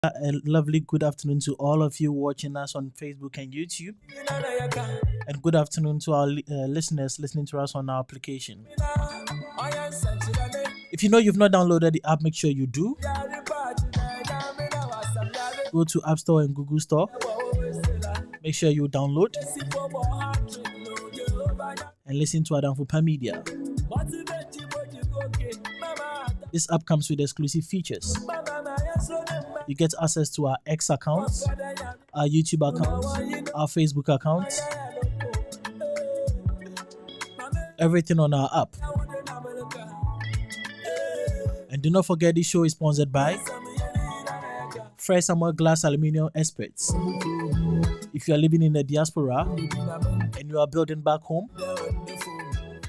A lovely good afternoon to all of you watching us on Facebook and YouTube, and good afternoon to our listeners listening to us on our application. If you know you've not downloaded the app, make sure you do. Go to App Store and Google Store. Make sure you download and listen to Adamfupa Media. This app comes with exclusive features. You get access to our X account, our YouTube account, our Facebook account, everything on our app. And do not forget this show is sponsored by Fresh Samuel Glass Aluminium Experts. If you are living in the diaspora and you are building back home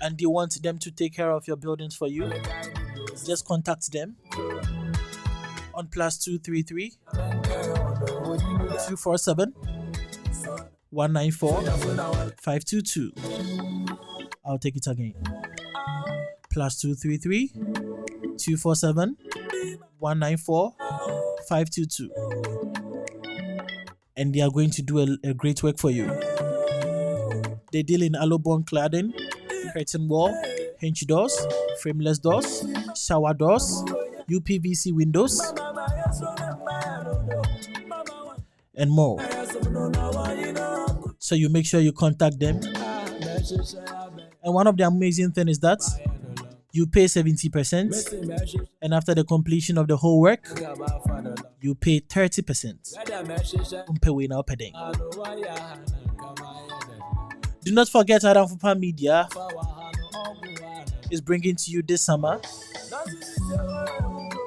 and you want them to take care of your buildings for you, just contact them on +233 247 194 522. I'll take it again. +233 247 194 522. And they are going to do a great work for you. They deal in alloy cladding, curtain wall, hinge doors, frameless doors, shower doors, UPVC windows, and more. So you make sure you contact them. And one of the amazing things is that you pay 70%, and after the completion of the whole work, you pay 30%. Do not forget Adamfupa Media is bringing to you this summer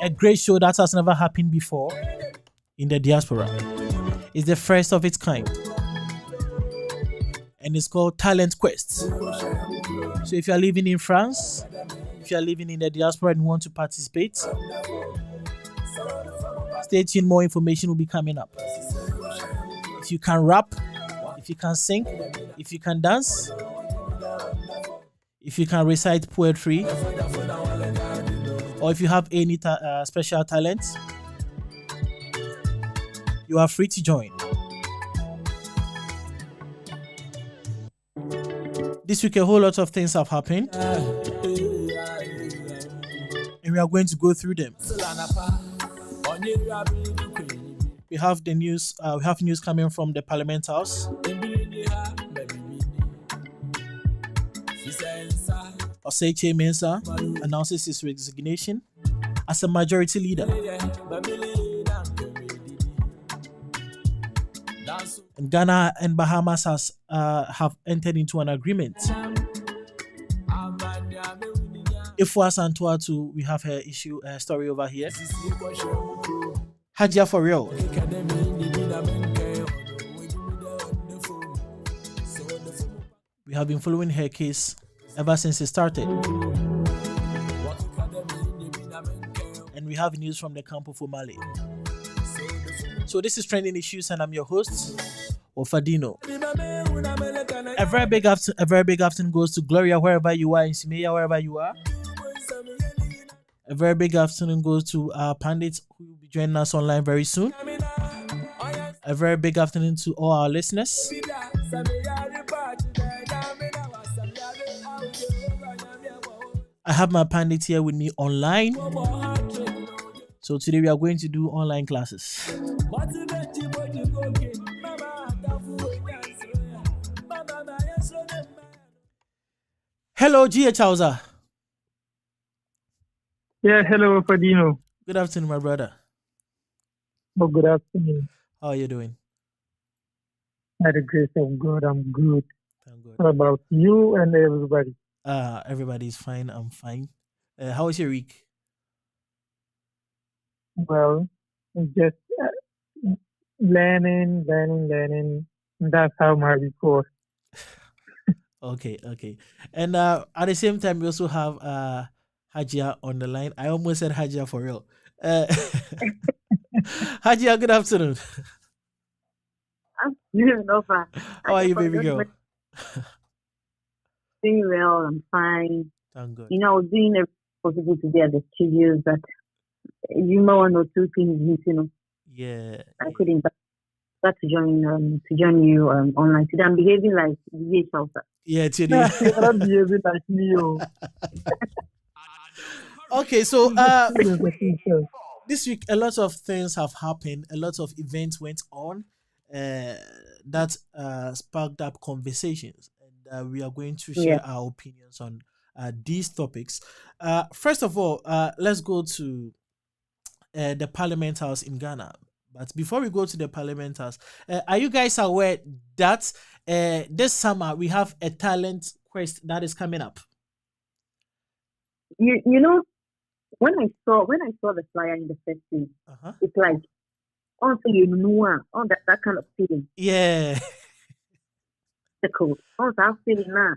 a great show that has never happened before in the diaspora. It's the first of its kind, and it's called Talent Quest. So if you are living in France, if you are living in the diaspora and want to participate, stay tuned. More information will be coming up. If you can rap, if you can sing, if you can dance, if you can recite poetry, or if you have any special talents, you are free to join. This week, a whole lot of things have happened, and we are going to go through them. We have the news. We have news coming from the Parliament House. Osei Mensah announces his resignation as a majority leader. And Ghana and Bahamas have entered into an agreement. If Santuatu, we have a story over here. Hajj for real. We have been following her case ever since it started. And we have news from the camp of Omale. So this is Trending Issues, and I'm your host, Wofadinho. A very big afternoon goes to Gloria wherever you are, in Simeya wherever you are. A very big afternoon goes to our pundits who will be joining us online very soon. A very big afternoon to all our listeners. I have my pundit here with me online. So today we are going to do online classes. Hello, GH Hausa. Yeah, hello, Wofadinho. Good afternoon, my brother. Oh, good afternoon. How are you doing? By the grace of God, I'm good. I'm good. What about you and everybody? Everybody's fine. I'm fine. How was your week? Well, just learning. That's how my week was. Okay. And at the same time, we also have Hajia on the line. I almost said Hajia for real. Hajia, good afternoon. I'm doing over. How are you, baby girl? Doing well. I'm fine. Thank God. I was doing everything possible to be at the studios, but one or two things missing. Yeah. I couldn't start to join you online today. I'm behaving like the Hausa. Yeah, today. You're not behaving like me, oh. Okay, so Serious, I think so. this week a lot of things have happened, a lot of events went on uh, that sparked up conversations, and we are going to Yeah. share our opinions on these topics. First of all, let's go to the Parliament House in Ghana. But before we go to the Parliament House, are you guys aware that this summer we have a talent quest that is coming up? You know, when I saw the flyer in the first place, Uh-huh. it's like also you know that kind of feeling. Yeah. The cool. Also that feeling na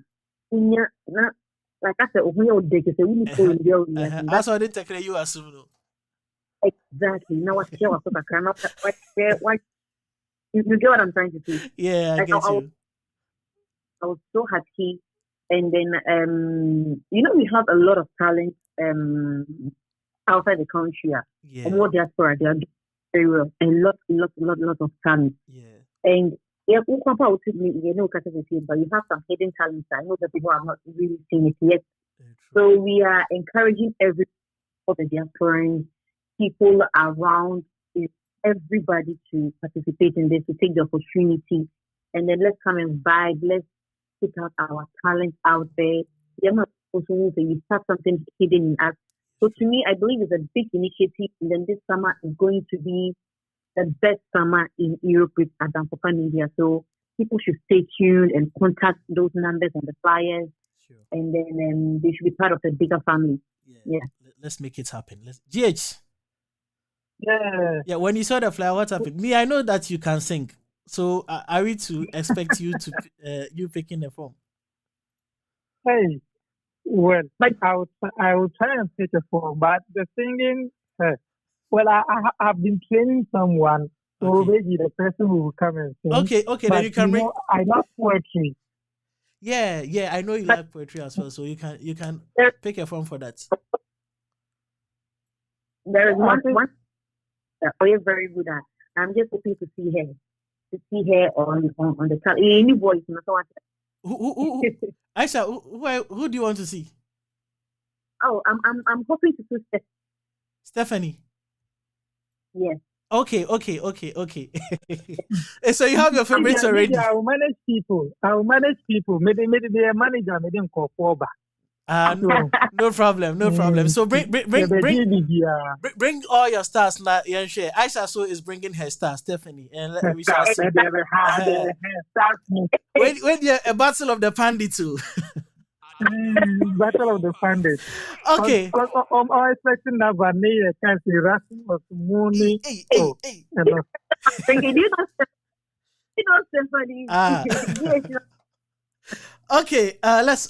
like I said, when you're big, it's a really cool girl. Uh-huh. That's That's what they take you assume. No? exactly. Now what you was so kind of what you get what I'm trying to say. Yeah, I Like get you. I was so happy. And then, we have a lot of talent outside the country. Yeah. More diaspora, they are doing very well. A lot of talent. Yeah. And yeah, but you have some hidden talents. I know that people have not really seen it yet. Very true. So we are encouraging all the diasporans, people around, everybody to participate in this, to take the opportunity. And then let's come and vibe. Let's put out our talent out there. You're not supposed to say you start something hidden in us. So to me, I believe it's a big initiative. And then this summer is going to be the best summer in Europe with Adam Papa Media. So people should stay tuned and contact those numbers and the flyers. Sure. And then they should be part of the bigger family. Yeah. Let's make it happen. Let's GH. Yeah. Yeah, when you saw the flyer, what happened? Me, I know that you can sing. So are we to expect you to you picking the form? Hey, well, But I will try and take a form, but the singing, well, I've been training someone, so Okay. maybe the person who will come and sing. Okay, then But you can bring. I love poetry. Yeah, I know you like poetry as well, so you can there, pick a form for that. there is I one think you're very good at. I'm just hoping to see her on the channel. Any voice, you know, so Who Aisha, who do you want to see? Oh, I'm hoping to see Steph. Stephanie. Yes. Okay. So you have your favorites already. I will manage people. Maybe the manager, maybe call for back. No problem. So bring all your stars now. Yeah, share. Aisha so is bringing her star, Stephanie, and we shall see. When you're a battle of the pandit too. Battle of the Pandits. Okay. I'm expecting that Vanilla can see Rasim or Sumoni. Hey. Thinking you know Stephanie. Yes, you know. Okay, let's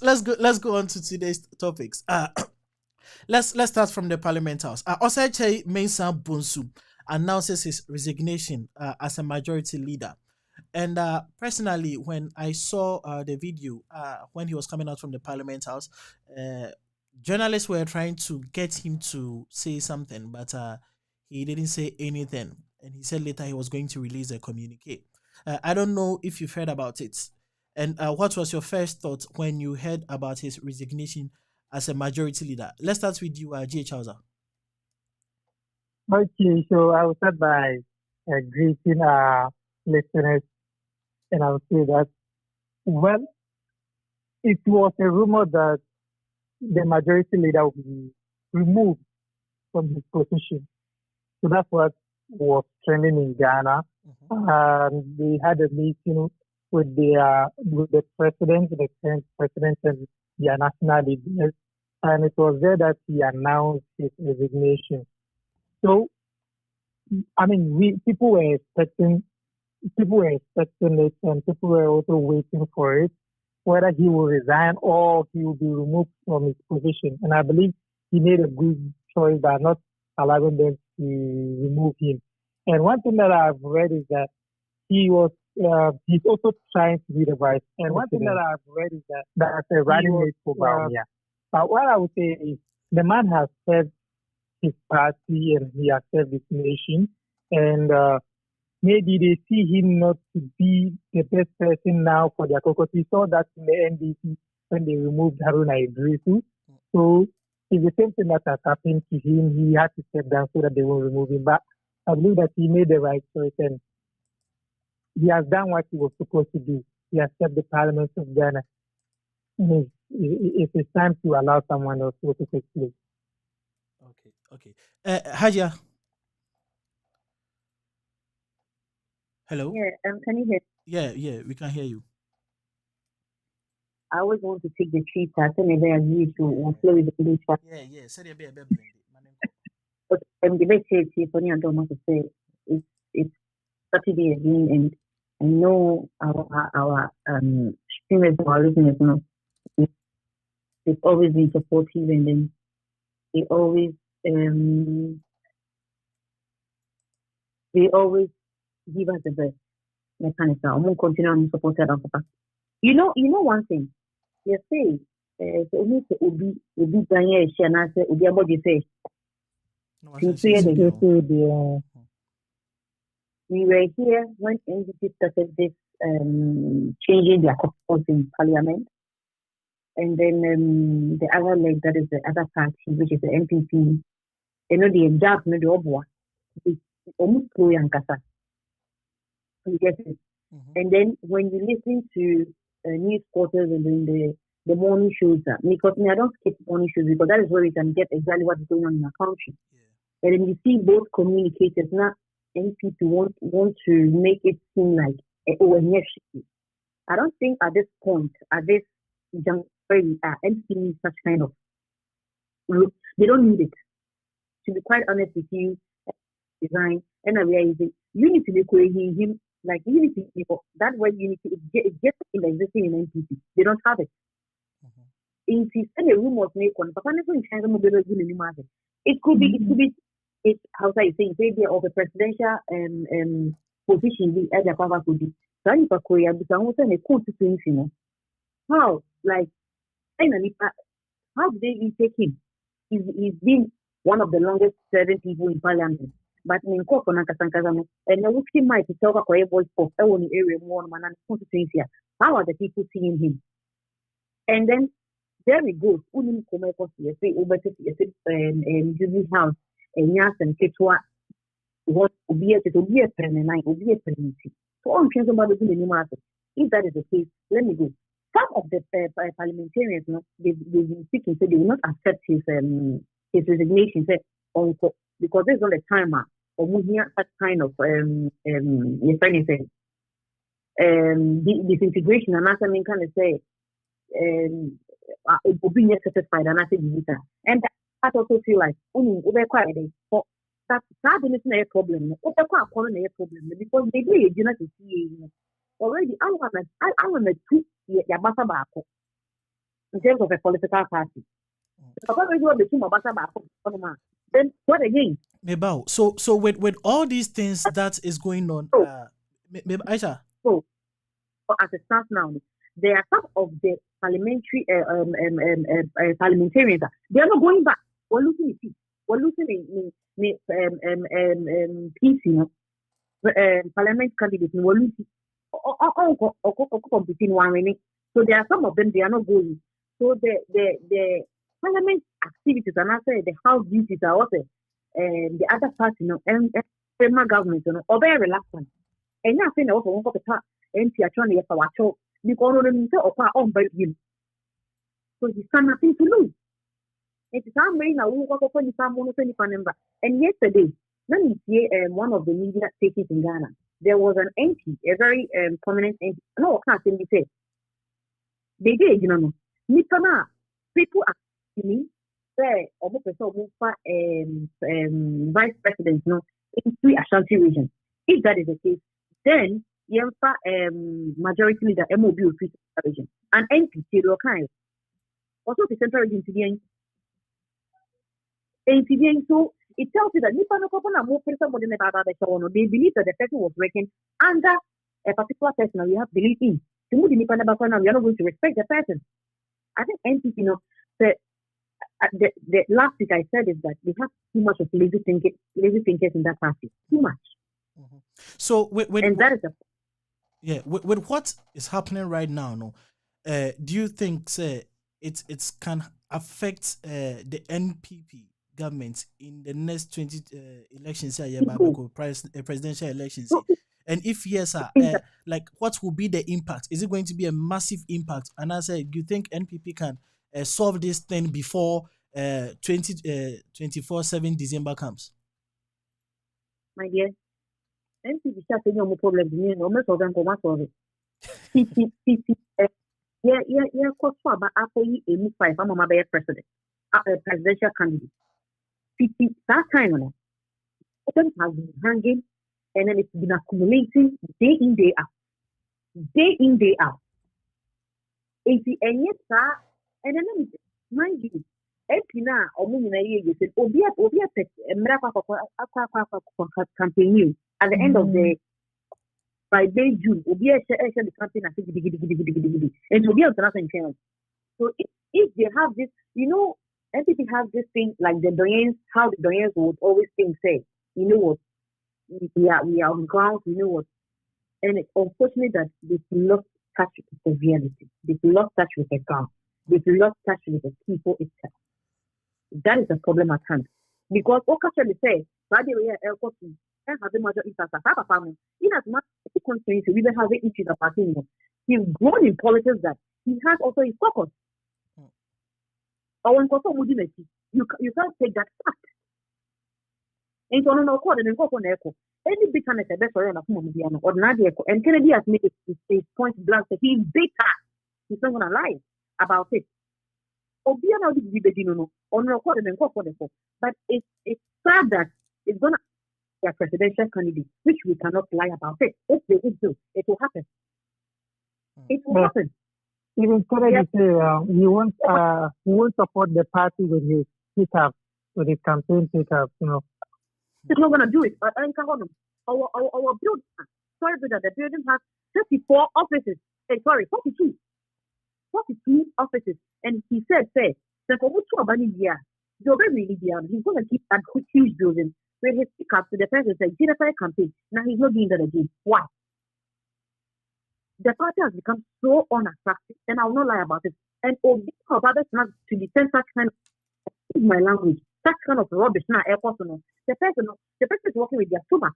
go on to today's topics. Let's start from the Parliament House. Osei Mensah Bonsu announces his resignation as a majority leader. And personally, when I saw the video when he was coming out from the Parliament House, journalists were trying to get him to say something, but he didn't say anything. And he said later he was going to release a communique. I don't know if you've heard about it. And what was your first thought when you heard about his resignation as a majority leader? Let's start with you, G.H. Hausa. Okay, so I will start by greeting our listeners, and I will say that, well, it was a rumor that the majority leader will be removed from his position. So that's what was trending in Ghana. They had a meeting with the president, the current president, and their national leaders, and it was there that he announced his resignation. So, I mean, people were expecting it, and people were also waiting for it, whether he will resign or he will be removed from his position. And I believe he made a good choice by not allowing them to remove him. And one thing that I've read is that he's also trying to be the vice president. And one thing that I've read is that that's a running mate for Bawumia. But what I would say is the man has served his party and he has served his nation. and maybe they see him not to be the best person now for their caucus. We saw that in the NDC when they removed Haruna Idrisu. So it's the same thing that has happened to him. He had to step down so that they won't remove him. But I believe that he made the right choice and he has done what he was supposed to do. He has served the Parliament of Ghana. And it's time to allow someone else to take place. Okay. Haja. Hello? Yeah, can you hear? Yeah, we can hear you. I always want to take the treat as maybe I used to flow with the police. Yeah. Said a bit But the best is for me, I don't want to say it's Saturday again, and I know our streamers who are listeners, they've always been supportive, and then they always give us the best. That kind of stuff. I'm gonna continue on supporting our papa. You know one thing. You say, so only to Obi Ganya and I say Obi about you say. We were here when NDC started this changing their caucus in Parliament, and then the other leg, that is the other party, which is the MPP. The job, the Obwa, it's almost slow and kasa. You get it. And then when you listen to news quarters and then the morning shows, because I don't skip morning shows because that is where we can get exactly what is going on in our country. And then you see both communicators now. NPP want to make it seem like I don't think at this point, at this juncture where we are, NPP needs such kind of look. They don't need it. To be quite honest with you, design and I realize unity him like unity people. That word unity is just existing in NPP. They don't have it. If you send a room was made one, it could be. It's how I say maybe of a presidential position the other power could be. So if a Korea because I'm a court things, how like how did they take him? He's been one of the longest serving people in Parliament. But in court on Kasankazano, and the Wuki might tell a Korea voice for any area more man and constituency. How are the people seeing him? And then there we go. Unim come for say over to Jubilee House. And yes, and Ketua what will be a permanent, will be a permanency. So, all things about the new market. If that is the case, let me go. Some of the parliamentarians, they've been speaking, so they will not accept his resignation, because there's not a timer or moving that kind of disintegration. And as I mean, kind of say, it will be satisfied, and I say, and I also feel like over quite that is not a problem. Over quite a problem because they do you know to see already. I want to tweet Yabasa in terms of a political party. Then what again? So with all these things that is going on, Aisha. So as it stands now, there are some of the parliamentarians. They are not going back. We're losing it. We're losing peace, parliament candidates. We're losing. Competing one minute. So there are some of them they are not going. So the parliament activities and also the house duties are also the other party, and federal government, are very reluctant. And now saying also one the part MP are trying to watch out because on by him. So he's got nothing to lose. It's some way now. And yesterday, let me see one of the media stations in Ghana. There was an MP, a very prominent MP. No, I can't say. They did, people are me say almost vice president, in three Ashanti regions. If that is the case, then majority leader MOB of region and MP kind. Also the central region to the so it tells you that they believe that the person was working under a particular person and we have belief in. We are not going to respect the person. I think NPP, the last week I said is that we have too much of lazy thinkers in that party. Too much. So and that is with what is happening right now, no, do you think say it can affect the NPP government in the next 20 elections here, presidential elections? so And if yes, like what will be the impact? Is it going to be a massive impact? And I say, do you think NPP can solve this thing before 24/7 December comes? my dear, NPP start saying no problem. You know, most of them come out of it. Yeah, cause for about after you emu five, I'm a president, presidential candidate. 50 that time, you know, them has been hanging, and then it's been accumulating day in day out, day in day out. And yet, sir, and then mind you, MP na omu nyina ye you said obi mra kwa campaign you at the end of the by May June obi the campaign as gidi and obi international channel. So if they have this, you know, NPP has this thing like the Doyens, how the Doyens would always think, say, you know what, we are on ground, you know what, and it's unfortunate that they've lost touch with the reality, they've lost touch with the ground, they've lost touch with the people itself. That is the problem at hand. Because what can say, by the way, and have a major impact at our family. In as much as the constituency, we have issues about him. He's grown in politics that he has also his focus. Or when you can't take that fact. And so on call and go on echo. Any bitterness a best or Nadia and Kennedy has made his point blank that he's bitter. He's not gonna lie about it. Obiana will be on record and go for the phone. But it's sad that it's gonna be a presidential candidate, which we cannot lie about it. If they would do, it will happen. It will happen. Even Kennedy say he won't support the party with his pickup, with his campaign pickup, you know. He's not gonna do it. Our building, sorry, but the building has 34 offices. 42 offices. And he said, that for two of any year, he's going to keep that huge building where his pickup to the president said, Jennifer campaign. Now he's not doing that again. Why? The party has become so unattractive, and I will not lie about it. And of others not to defend such kind of my language, such kind of rubbish now, airport, the person is working with their stomach.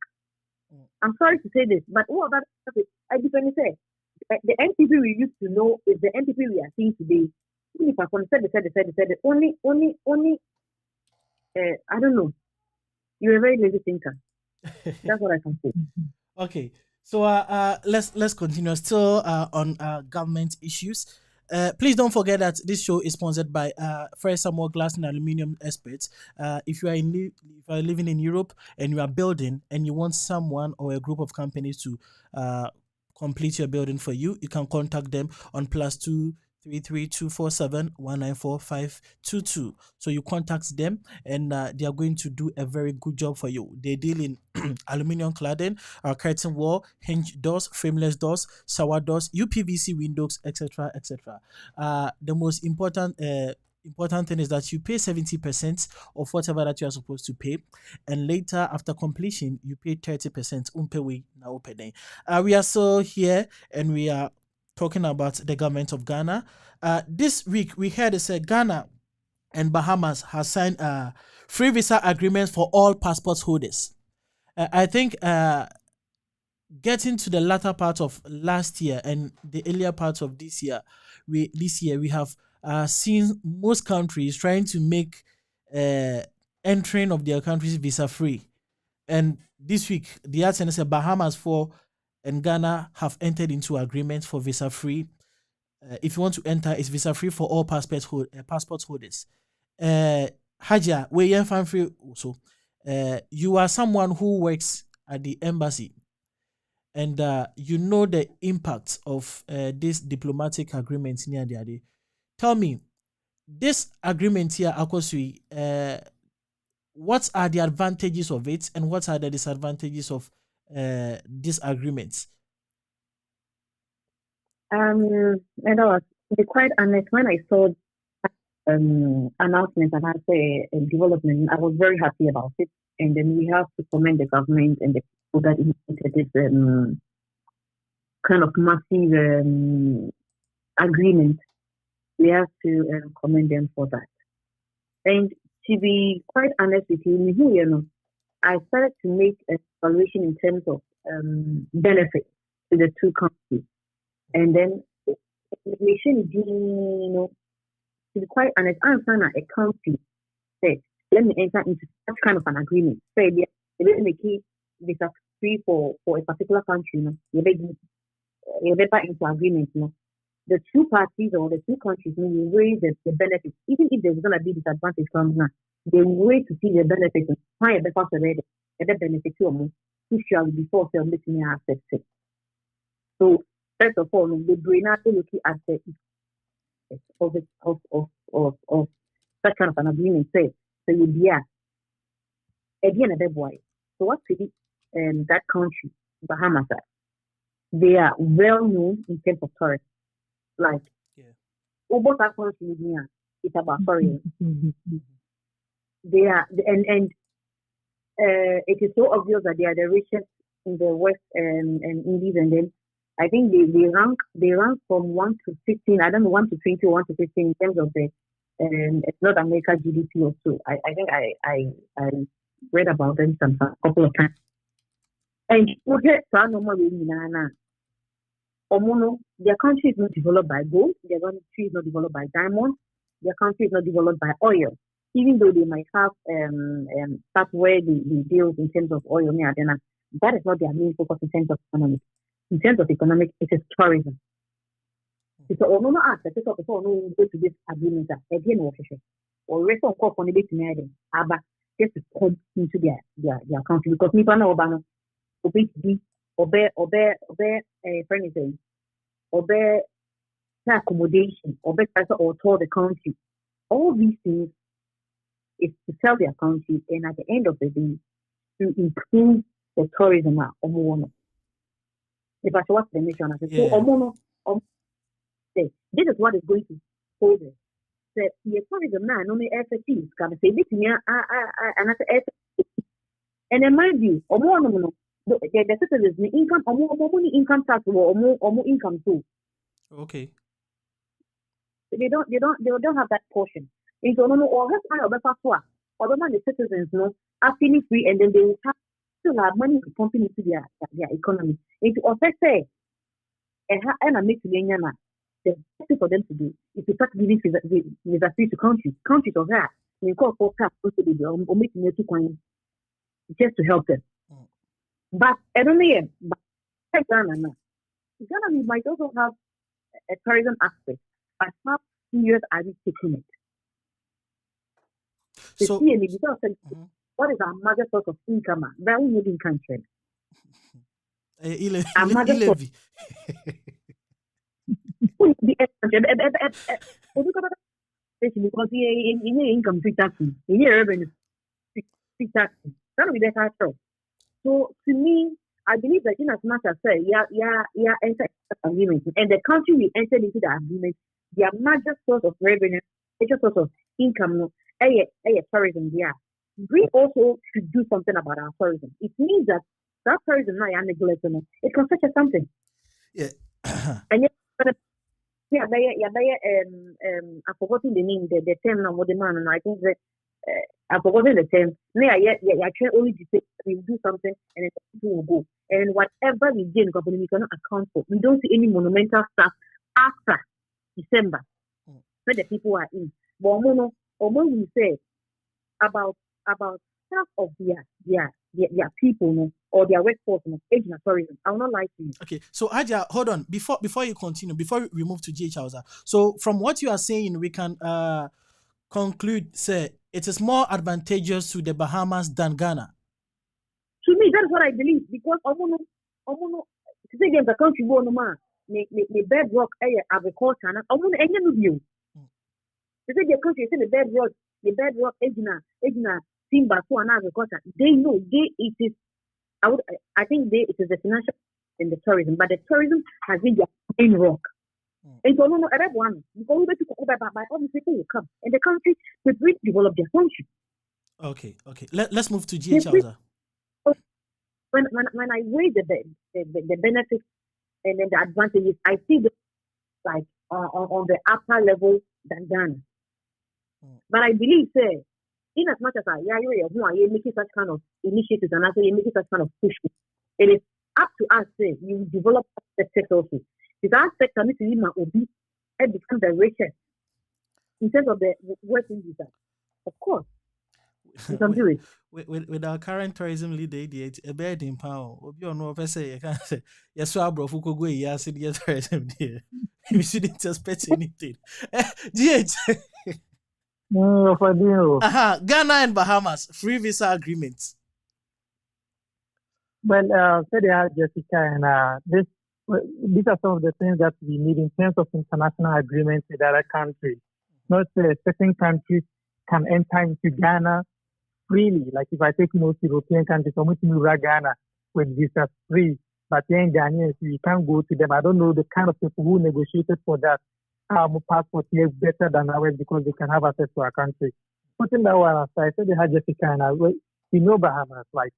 I'm sorry to say this, but all of that, I depend say. The NPP we used to know is the NPP we are seeing today. If I said only, I don't know. You're a very lazy thinker. That's what I can say. Okay, so let's continue still on government issues. Please don't forget that this show is sponsored by Fresh Samuel Glass and Aluminium Experts. If you are living in Europe and you are building and you want someone or a group of companies to complete your building for you, you can contact them on +233-247-194-522. So you contact them and they are going to do a very good job for you. They deal in aluminium cladding, curtain wall, hinge doors, frameless doors, shower doors, UPVC windows, etc., etc. The most important thing is that you pay 70% of whatever that you are supposed to pay, and later after completion you pay 30%. We are still here and we are talking about the government of Ghana. This week we heard it said Ghana and Bahamas has signed free visa agreements for all passport holders. I think getting to the latter part of last year and the earlier part of this year we have seen most countries trying to make entering of their countries visa free. And this week, the RTNS Bahamas and Ghana have entered into agreements for visa free. If you want to enter, it's visa free for all passport holders. Haja, we fan free also. You are someone who works at the embassy, and you know the impact of this diplomatic agreement near the day. Tell me, this agreement here, Akosui, what are the advantages of it and what are the disadvantages of this agreement? And I was, to be quite honest, when I saw announcement and I say development, I was very happy about it. And then we have to commend the government and the that initiated this kind of massive agreement. We have to commend them for that. And to be quite honest with you, I started to make an evaluation in terms of benefit to the two countries. And then, to be quite honest, I'm trying a country say, let me enter into such kind of an agreement. Say, they make it visa free for a particular country, you better into agreement, The two parties or the two countries will weigh the benefits, even if there's going to be disadvantage from now. They wait to see the benefits and find a better already, and the benefit before they making access it. So first of all, the brain are looking at the of that kind of an agreement. Say so you be again a boy. So what's it that country, Bahamas, they are well known in terms of tourism. Like over that country, it's about tourism. They are and it is so obvious that they are the richest in the West and Indies, and then I think they rank from 1 to 15. I don't know 1 to 20 or 1 to 15 in terms of the North America GDP or so. I think I read about them some couple of times. And their country is not developed by gold. Their country is not developed by diamonds. Their country is not developed by oil. Even though they might have stuff where they deal in terms of oil, that is not their main focus in terms of economic. In terms of economic, it is tourism. So, no ask that go to this agreement again or rest of course on the bit but just to come into their country because me no obano obey friend obey accommodation obey or tour the country. All these things is to sell their country and at the end of the day to improve the tourism if I watch the nation, I say, this is what is going to hold it. The tourism now, only FSC can say this year, and in my view, the citizens, the income, or more income tax or more income too. Okay. They don't have that portion. And so, or that's why the citizens are feeling free, and then they will still have money to pump into their economy. And to offset and I make the best thing for them to do is to start giving visa free to countries of that. We call for or making it just to help them. But I don't know. But Ghana might also have a tourism aspect, but how serious are we taking it? So, what is our major source of income? Very moving country. Levy. Because income free taxing, revenue free taxing. That will be the factor. So to me, I believe that in as much as say, enter agreement, and the country we entered into the agreement, their major source of revenue, major source of income, tourism. Yeah, we also should do something about our tourism. It means that tourism now is neglected. It can fetch something. Yeah. And yet, I've forgotten the name, the term now, what the man, and I think that I've forgotten the term. I can only say we do something and then people will go. And whatever we gain, we cannot account for. We don't see any monumental stuff after December where the people are in. But when we say about half of their people or their workforce aging tourism, I will not lie to you. Okay, so Aja, hold on. Before you continue, before we move to GH Hausa. So from what you are saying, we can conclude, say, it is more advantageous to the Bahamas than Ghana. To me, that's what I believe because Omono, to say against the country, the bedrock agriculture, Omono, any of you. To say the country, say the bedrock, Egina, Simba, so and agriculture. They know it is. I think it is the financial and the tourism, but the tourism has been their main rock. And so, everyone, because we to go by all these people will come, and the country will develop their country. Okay. Let's move to GH Hausa. when I weigh the benefits and then the advantages, I see them like on the upper level than Ghana. But I believe, say, in as much as you're making such kind of initiatives and actually you're making such kind of push, it is up to us, say, you develop aspects also. This aspect of it it becomes the richest in terms of the working visa. Of course, you can do it. With our current tourism leader, a bed in power. Obi on no say, I can't say, yes, so bro, Fuko go, yes, it is tourism there. We shouldn't expect anything. GH. Ghana and Bahamas, free visa agreements. Well, say they are Jessica, and these are some of the things that we need in terms of international agreements with other countries. Not certain countries can enter into Ghana freely. Like if I take most European countries, I'm going to Ghana with visa free. But then Ghanaians, we can't go to them. I don't know the kind of people who negotiated for that. Passport here better than ours because they can have access to our country. Putting that one aside, so they had Jessica and I, we know Bahamas, like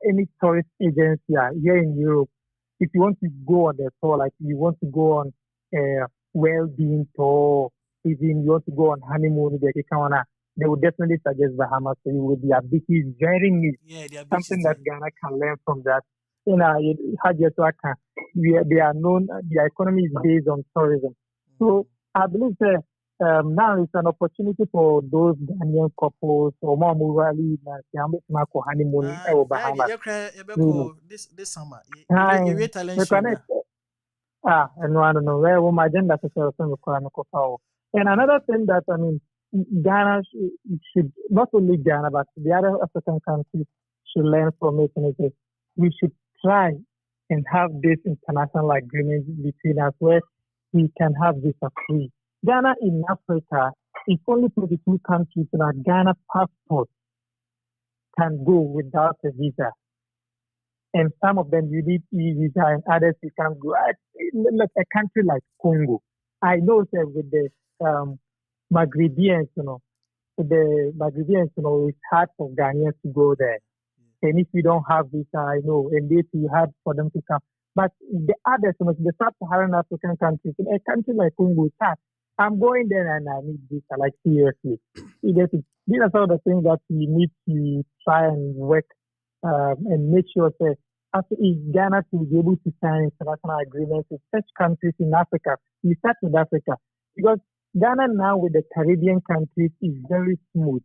any tourist agency here in Europe, if you want to go on the tour, like you want to go on a well-being tour, even you want to go on honeymoon, they would definitely suggest Bahamas for you with their beaches, very neat. Yeah, something that Ghana can learn from that. They are known, their economy is based on tourism. So I believe that now it's an opportunity for those Ghanaian couples or more morally honeymoon or Bahamas. This summer. And I don't know where my agenda is. And another thing that I mean, Ghana should not only Ghana but the other African countries should learn from it. And we should try and have this international agreement between us where we can have visa free. Ghana in Africa is only 22 countries that Ghana passport can go without a visa. And some of them you need e-visa and others you can go. Like a country like Congo. I know that with the Maghrebians, it's hard for Ghanaians to go there. And if you don't have visa, I know, and it's hard for them to come. But the others, the sub-Saharan African countries, in a country like Congo, I'm going there and I need visa, like seriously. These are some of the things that we need to try and work and make sure that if Ghana to be able to sign international agreements with such countries in Africa, we start with Africa. Because Ghana now with the Caribbean countries is very smooth.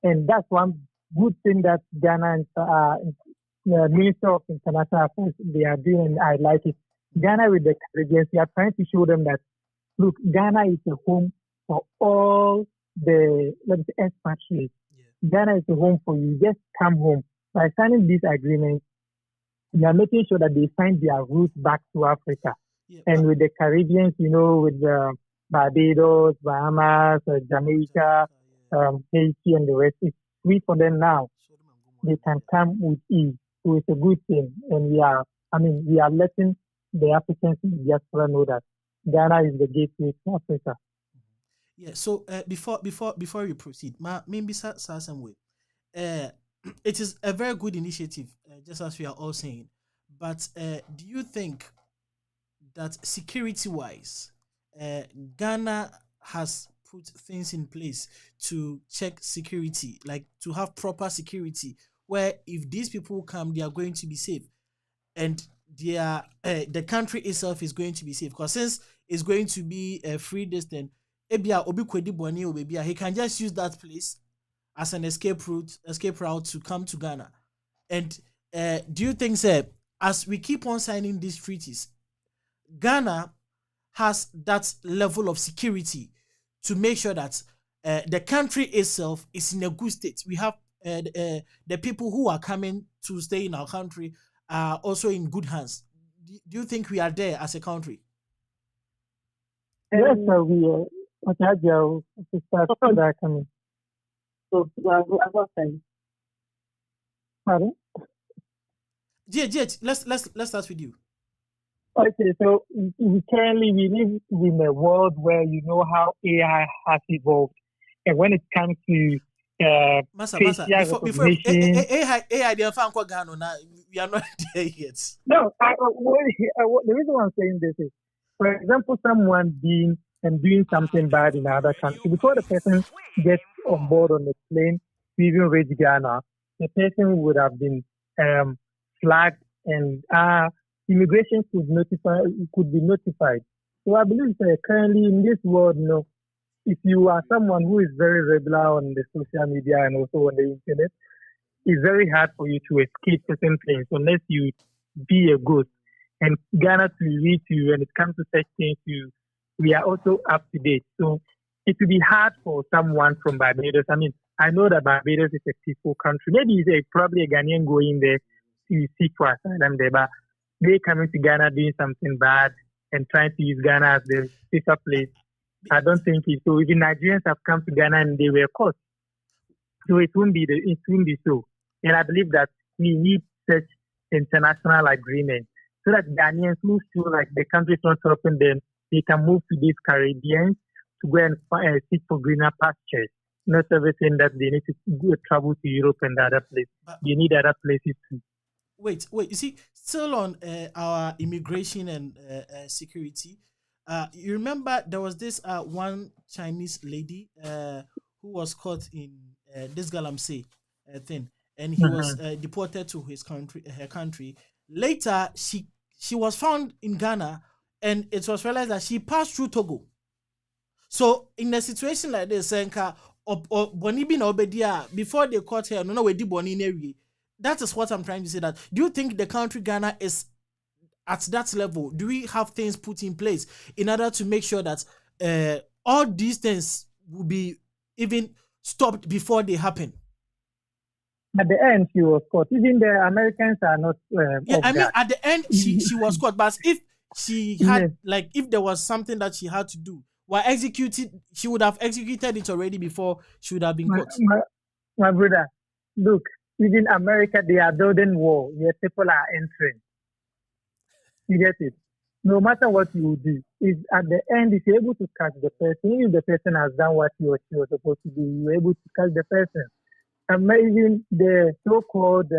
And that's one good thing that Ghana and Minister of International Affairs, they are doing, and I like it. Ghana with the Caribbeans, we are trying to show them that, look, Ghana is a home for all the expatriates. Yeah. Ghana is a home for you. Just come home. By signing these agreements, we are making sure that they find their roots back to Africa. Yeah, and with the Caribbeans, with Barbados, Bahamas, Jamaica, Haiti, and the rest, it's free for them now. They can come with ease. So it's a good thing. And we are letting the Africans in the diaspora know that Ghana is the gateway to Africa. Yeah, so before we proceed, maybe some way. It is a very good initiative, just as we are all saying. But do you think that security-wise, Ghana has put things in place to check security, like to have proper security, where if these people come, they are going to be safe, and the country itself is going to be safe? Because since it's going to be a free distance, he can just use that place as an escape route to come to Ghana. And do you think, sir, as we keep on signing these treaties, Ghana has that level of security to make sure that the country itself is in a good state? We have the people who are coming to stay in our country are also in good hands. Do you think we are there as a country? Yes, sir, we are. So, pardon? Let's start with you. Okay, so currently we live in a world where how AI has evolved, and when it comes to Masa, facial before recognition. AI they fan kwa Ghana na we are not there yet. No, the reason why I'm saying this is, for example, someone doing something bad in another country, before the person gets on board on the plane to even reach Ghana, the person would have been flagged, and immigration could be notified. So I believe that currently in this world, if you are someone who is very regular on the social media and also on the internet, it's very hard for you to escape certain things unless you be a ghost. And Ghana to reach you when it comes to such things, we are also up to date. So it will be hard for someone from Barbados. I mean, I know that Barbados is a peaceful country. Maybe probably a Ghanaian going there to seek for asylum there, but they coming to Ghana doing something bad and trying to use Ghana as the safer place. I don't think it. So even Nigerians have come to Ghana and they were caught. So it won't be so. And I believe that we need such international agreement so that Ghanaians who feel like the country is not helping them, they can move to these Caribbeans to go and seek for greener pastures. Not everything that they need to travel to Europe and the other places. They need other places too. Wait. You see, still on our immigration and security. You remember there was this one Chinese lady who was caught in this Galamsey thing, and he was deported to her country. Later, she was found in Ghana, and it was realized that she passed through Togo. So in a situation like this, Senka Bonibi na Obedia, before they caught her, no we did Boni. That is what I'm trying to say. That do you think the country Ghana is at that level? Do we have things put in place in order to make sure that all these things will be even stopped before they happen? At the end, she was caught. Even the Americans are not. At the end, she was caught. But if she had, if there was something that she had to do, she would have executed it already before she would have been caught. My brother, look, even America, they are building wall where people are entering. You get it? No matter what you do, is at the end, if you're able to catch the person, if the person has done what he or she was supposed to do, you're able to catch the person. Amazing, the so-called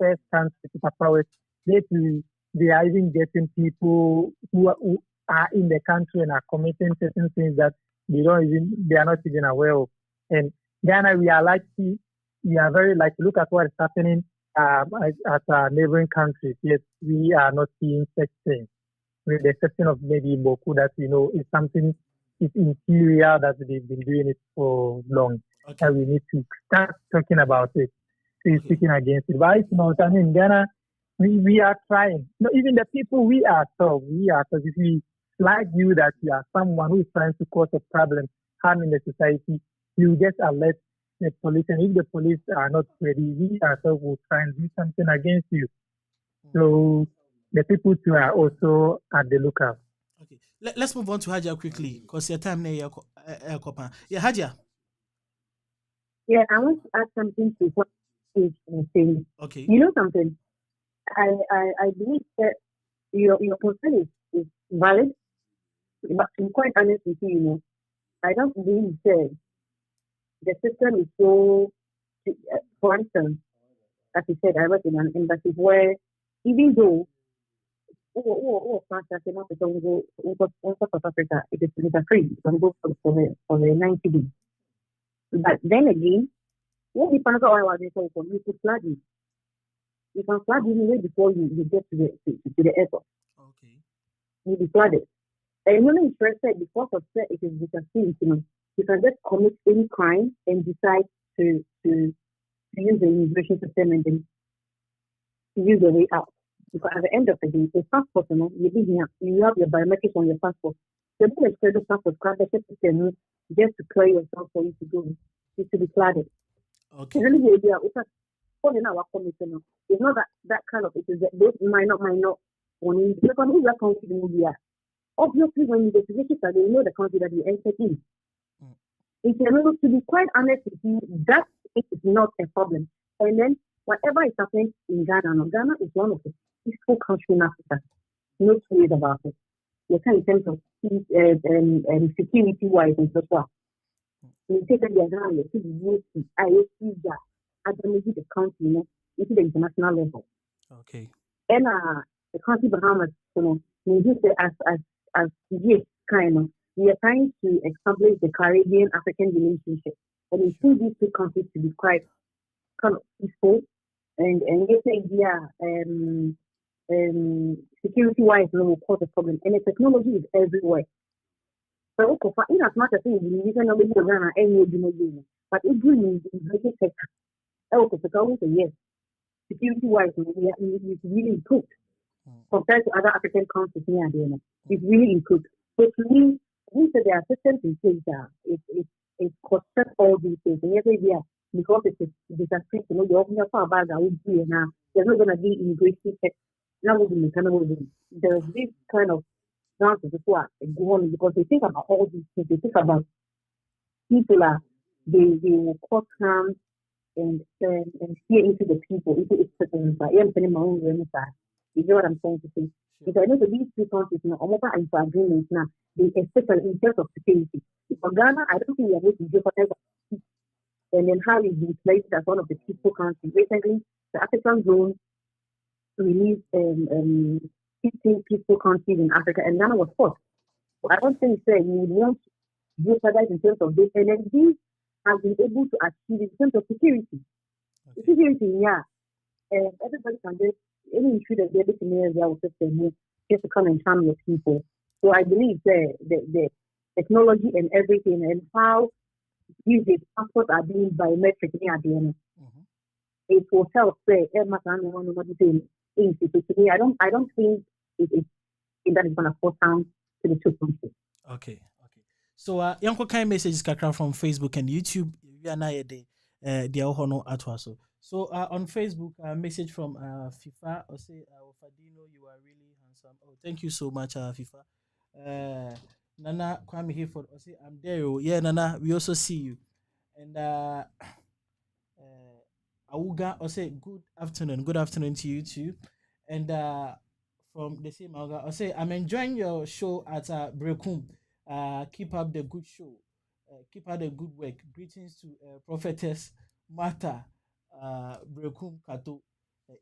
first country superpowers, they are even getting people who are in the country and are committing certain things that they are not even aware of. And Ghana, we are very lucky. Look at what is happening at our neighboring countries. Yes, we are not seeing such things, with the exception of maybe Boku, that is something is inferior, that they've been doing it for long. Okay. And we need to start talking about it, speaking against it. But it's not. I mean, Ghana, we are trying. No, even the people we are. If we flag you that you are someone who is trying to cause a problem, harm in the society, you just alert the police. And if the police are not ready, we ourselves will try and do something against you. So the people too are also at the lookout. Okay, let's move on to Hajja quickly because your time now. Yeah, Hajja. Yeah, I want to add something to what you're saying. Okay. You know something? I believe that your concern is valid, but to be quite honest with you, I don't believe that the system is so. For instance, as you said, I work in an embassy where even though South Africa, it is free. You can go for the 90 days. But then again, what the panel oil was for you could flag it. You can flag it way before you get to the airport. Okay. You'll be flagged. And when it's interested, because of that, it is disappearing. You can just commit any crime and decide to use the immigration system and then to use the way out. Because at the end of the day, the passport, you have your biometrics on your passport. The best the passport system just to clear yourself for you to go is to be flagged. Okay. It's not that kind of, it is that those minor only obviously when you investigate that, they know the country that you entered in. To be quite honest with you, that is not a problem. And then whatever is happening in Ghana is one of the peaceful countries in Africa. No two ways about it. You can in terms of security wise and so forth. we take the exam, you see the UC, I see that I don't need the country, you know, into the international level. Okay. And the country Bahamas, you know, we use it as yes, kind of. We are trying to establish the Caribbean African relationship, and we see these two countries to be quite kind of peaceful, and yes, yeah, security wise, no will cause a problem, and the technology is everywhere. So, in as much as we can only Ghana any but it brings in the sector. Yes, security wise, it's really improved compared to other African countries near the end. It's really improved. So to me, we said there are systems in place that it costed all these things. And every year, because it's disastrous, you know, you open your bag and we do it now. There's not going to be immigration check. There's this kind of grounds as well go on because they think about all these things. They think about people they will cause harm and fear into the people, into its citizens. I am telling my own renaissance. You know what I'm saying to say? Because I know that these two countries now, Omopa and for agreements now, they especially in terms of security. For Ghana, I don't think we are going to jeopardize and then how it's been placed as one of the peaceful countries. Recently, the African zone released 15 peaceful countries in Africa, and Ghana was fourth. So I don't think we would want to jeopardize in terms of this, and then these have been able to achieve in terms of security. Okay. Security, yeah. And everybody can just any issue that they're able to make just to come and harm your people. So I believe the technology and everything and how these passports are being biometric at the end. It will help say I don't think that is gonna force down to the two countries. Okay. So yanko kind messages kakra from Facebook and YouTube. We are now So on Facebook, a message from FIFA or say Wofadinho, you are really handsome. Oh, thank you so much, FIFA. Nana Kwame Hayford or say I'm there. Oh. Yeah, Nana, we also see you. And Awuga or say good afternoon to you too. And from the same Awuga or say I'm enjoying your show at Brekum. Keep up the good show. Keep up the good work. Greetings to Prophetess Martha Brekum Kato.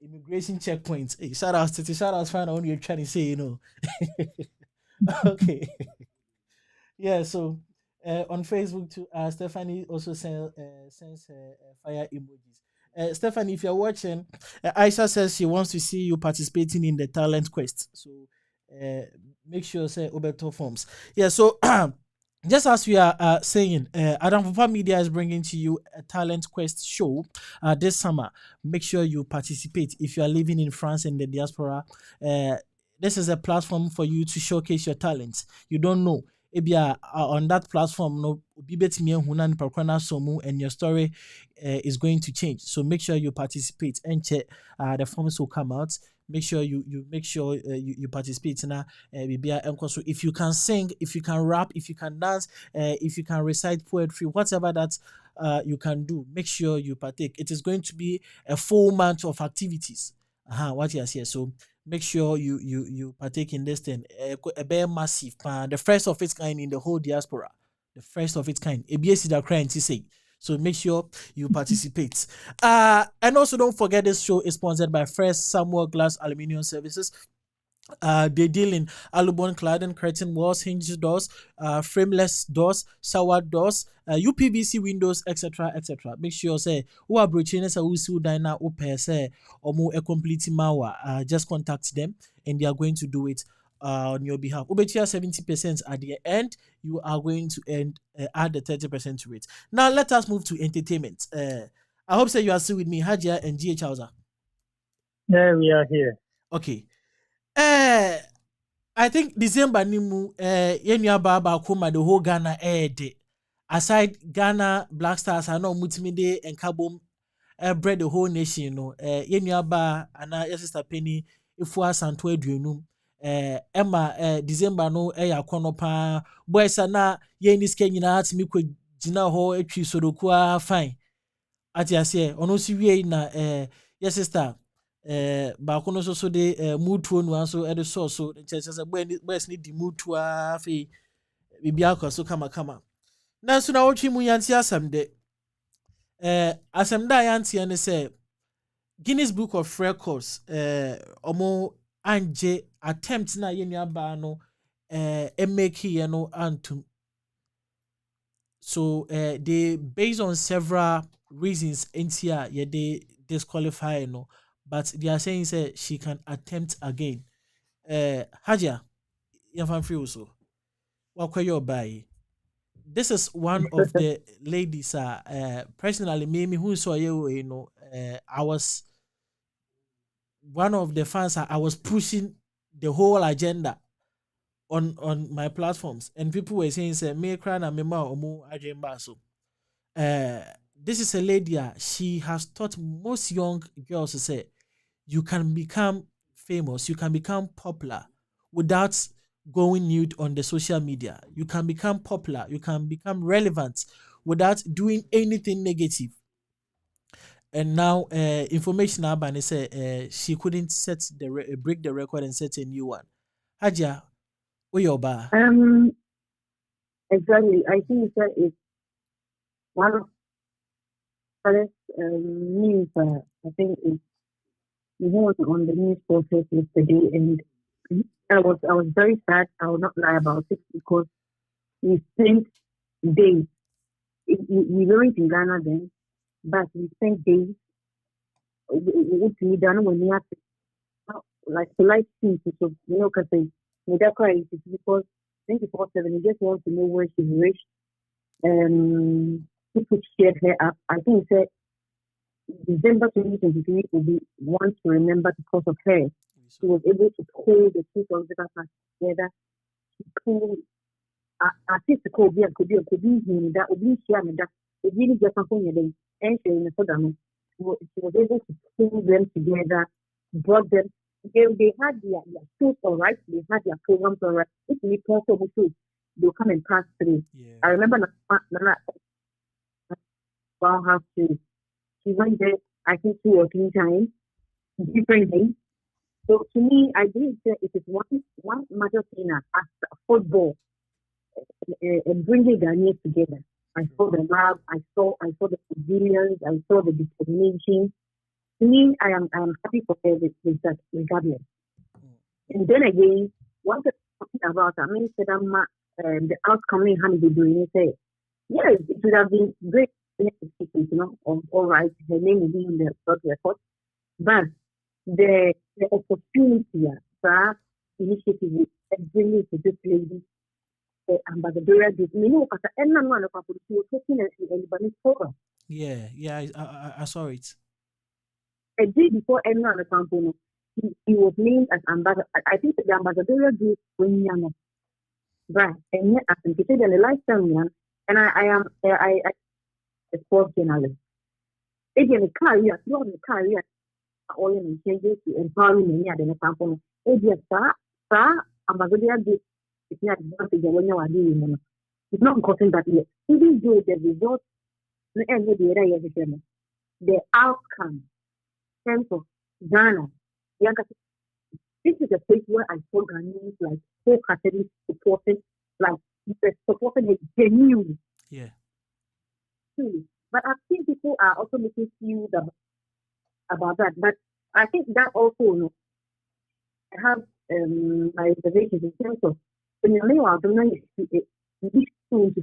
Immigration checkpoints. Hey, shout outs, find out what you're trying to say, you know. Okay. Yeah, so on Facebook too, Stephanie also sends fire emojis. Stephanie, if you're watching, Aisha says she wants to see you participating in the talent quest. So make sure say Oberto forms. Yeah, so just as we are saying, Adam Papa Media is bringing to you a talent quest show this summer. Make sure you participate. If you are living in France and the diaspora, this is a platform for you to showcase your talents. You don't know. On that platform, and your story is going to change. So make sure you participate and check. The forms will come out. Make sure you participate in so if you can sing, if you can rap, if you can dance, if you can recite poetry, whatever that you can do, make sure you partake. It is going to be a full month of activities. What you here. So make sure you partake in this thing. A very massive, the first of its kind in the whole diaspora. The first of its kind. ABS is crying to say. So make sure you participate. And also don't forget this show is sponsored by First Samuel Glass Aluminium Services. They deal in aluminum cladding, curtain walls, hinge doors, frameless doors, shower doors, UPVC windows, etc., etc. Make sure say who are breaching sa who dina open say or more a complete mawa. Just contact them and they are going to do it on your behalf. Ubetia 70% at the end. You are going to add the 30% to it. Now let us move to entertainment. I hope so you are still with me, Hajia and GH Hausa. Yeah, we are here. Okay. I think December nimu yenua baba kuma the whole Ghana aside Ghana Black Stars I know mutimide and kabom bred the whole nation you know yenua ba ana your sister Penny ifua santo aduonum Emma December no yakono pa boys na yeni ska nyina atimi kwa gina ho atwi soroku fine ati ase ono si wie na your sister baako no so de mutuo no anso e de so chese boys ni di mutuo afi bibia akoso kama Na so na wotwe mu yanti asem de. Asem da yanti ne say Guinness Book of Records omo anje attempt na ye nuaba no make ye no antum. So they based on several reasons intia ye they disqualify no, but they are saying say she can attempt again. Haja Yafan free also. Wakwayo by. This is one of the ladies personally me who saw you know I was one of the fans. I was pushing the whole agenda on my platforms, and people were saying say me cry na me ma omu agenda. So this is a lady, she has taught most young girls to say you can become famous, you can become popular without going nude on the social media. You can become popular, you can become relevant without doing anything negative. And now information about it say she couldn't break the record and set a new one. Haja, Uyoba. Exactly. I think that is one of the first news. I think it was on the news process yesterday, and I was very sad. I will not lie about it because we spent days. We weren't in Ghana then, but we spent days. We done when we have to like polite things. So because it's because 24/7. You just want to know where she's reached. People shared her up. I think that December 2023 will be one to remember because of her. She was able to pull the two songs together. She pulled artist could be that would be sharing that it really just something again. And she was able to pull them together, brought them. They had their shows all right, they had their programs all right. If we possible too, they'll come and pass through. Yeah. I remember have to. She went there, I think 2 or 3 times, different days. So to me, I believe that it is one major thing as football and bringing Ghanaians together. I saw the love, I saw the resilience, I saw the determination. To me, I am happy for her with that, regardless. And then again, what I'm talking about, I mean, the outcome in how they doing it. Yes, it would have been great, all right, her name will be in the blood record, but the opportunity for initiative is bringing to this lady, the ambassadorial group. Because everyone of was taking a Lebanese program. Yeah, I saw it. A day before everyone of the he was named as ambassador. I think the ambassadorial group when young, right? And yet, as in the lifetime young, and I am a sports journalist. Again, the career, not the career, all in changes to empowering many at the example. Again, ambassadorial group is not advantage when you are doing. It's not important that yet. Even though the result, the outcome, sense of Ghana, this is a place where I saw Ghanaians like whole categories supporting, like supporting it genuinely. Yeah. But I think people are also making views about that. But I think that also, I have my reservations in terms of when you're to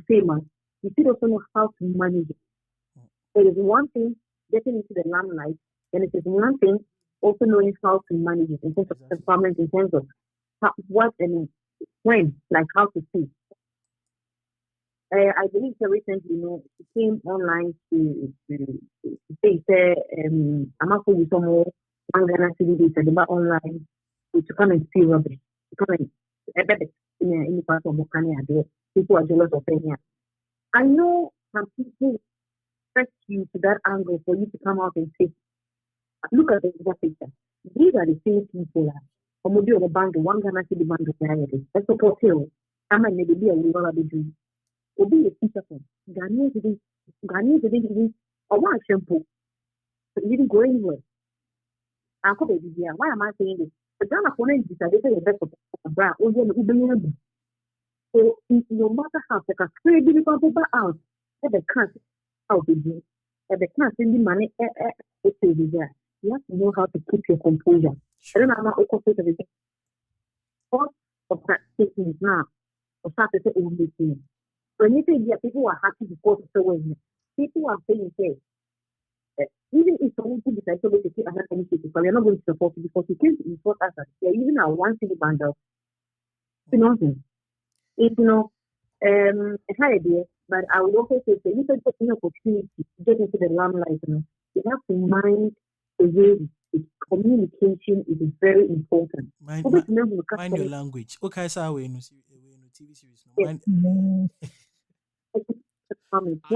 famous, you should also know how to manage it. There is one thing getting into the limelight, and it is one thing also knowing how to manage it in terms of performance, in terms of what and when, like how to see. I believe so recently, she came online to say, I'm not going to some more one Ghana city about online to come and see rubbish. To come and in the part of Mokani, people are jealous of Kenya. I know some people press you to that angle for you to come out and say, look at the picture. These are the same people. Omobi or band, one Ghana city band of reality. Let's support you. I'm going to be a little bit doing. Obi a teacher from Ghanaians didn't even or one shampoo. So it didn't go anywhere. Uncle baby, why am I saying this? The Ghana phone is decided to invest for brand. Oh, yeah, So no matter how the crazy people out, at the can't out with you, at the can't send the money, it's there. You have to know how to keep your composure. I don't know how to cope with it. Part of that statement now, or start to say, oh, when you say, yeah, people are happy because of the way, people are saying, hey, even if someone who decides to take another initiative, but we're not going to support it because we came to import us as they're using our one city bundle. You know, it's a high idea, but I would also say, if you get an opportunity to get into the limelight, you have to mind the way communication is very important. Mind your language. Okay, so we TV series. When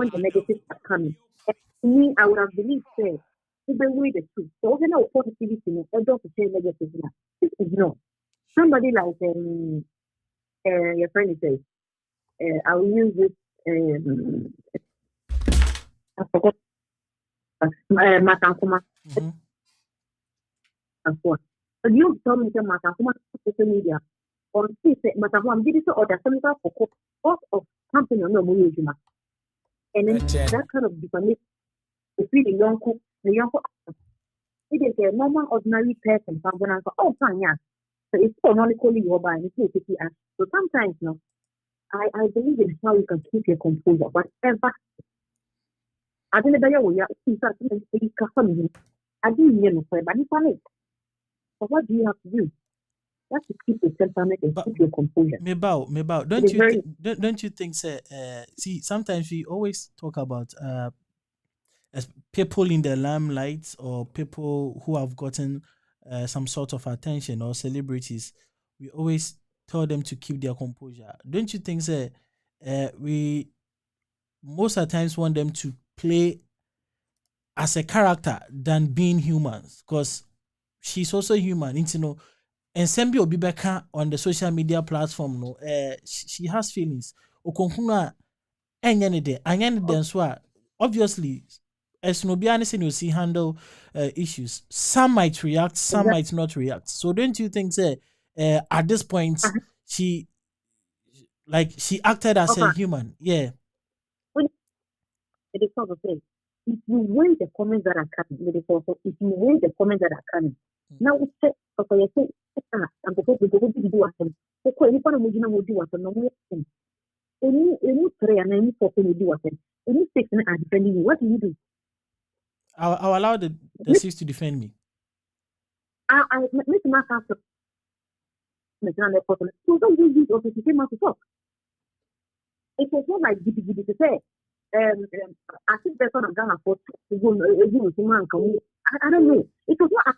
the negatives are coming, me, I would have believed say, the way the truth. So when I was positivity, I don't say negative. This is no. Somebody like your friend says, I will use this. I forgot. Matankuma. So you told me that Matankuma social media on Matankuma did it or the center for cost of company on the and then that kind of defamation between the young it is a normal ordinary person. Oh, fine, yeah. So it's economically your buying. So sometimes, I believe in how you can keep your composure. Whatever. I don't know where you are. I didn't know, but it's funny. So what do you have to do? You have to keep your temperament and keep your composure. Mebao. Don't you think, sir? See, sometimes we always talk about as people in the limelight or people who have gotten some sort of attention or celebrities. We always tell them to keep their composure. Don't you think, sir? We most of the times want them to play as a character than being humans, because she's also human, and Sembi Obibeka on the social media platform, she has feelings. Okonkuna anyane so obviously as no be honest, you see handle issues. Some might react, some might not react. So don't you think say at this point she acted as a human? Yeah. It is not the same. If you weigh the comments that are coming, now we say, okay, you say, I'm supposed to go to do what I'm any part of Mujina will do what I'm not any prayer and any person will do what any statement are defending you. What do you do? I'll allow the sis to defend me. I make my house so don't use this opportunity to talk. It was not like GP to say. I think that's what I'm gonna put. I don't know. It was not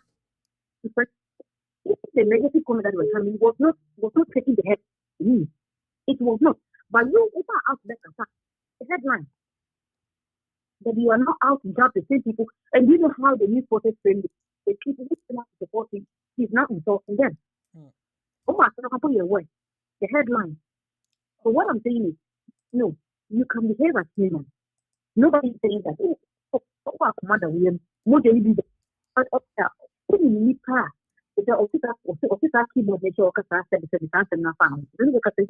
the negative comment that was coming was not taking the head to me. It was not. But you out there the headline that you are not out to jump the same people, and you know how the news reporters frame the people who are supporting, he's not insulting them. The headline. So what I'm saying is, no, you can behave as human. Nobody is saying that. Commander William, what do you do? But when you need power, the officer keyboard nature or cast the answer not found. Then you can say,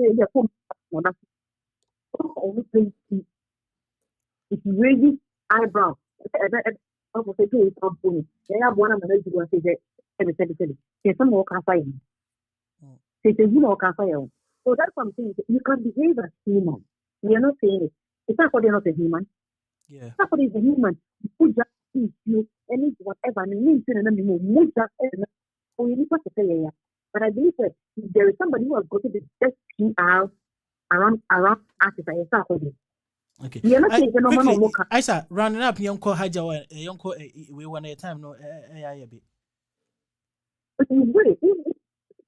if you raise eyebrow, I will say to you, they have one of the people who say, there's some more can fire. They say, you know, can fire. So that's what I'm saying. You can behave as human. We are not saying it. It's not for they're not a human. Yeah. Somebody is a human. You just you any whatever and you need to but I believe that if there is somebody who has got to the best PR around artists, okay. We are not saying no. I said rounding up Yonko Haja Yonko we one at a time no bit. But you would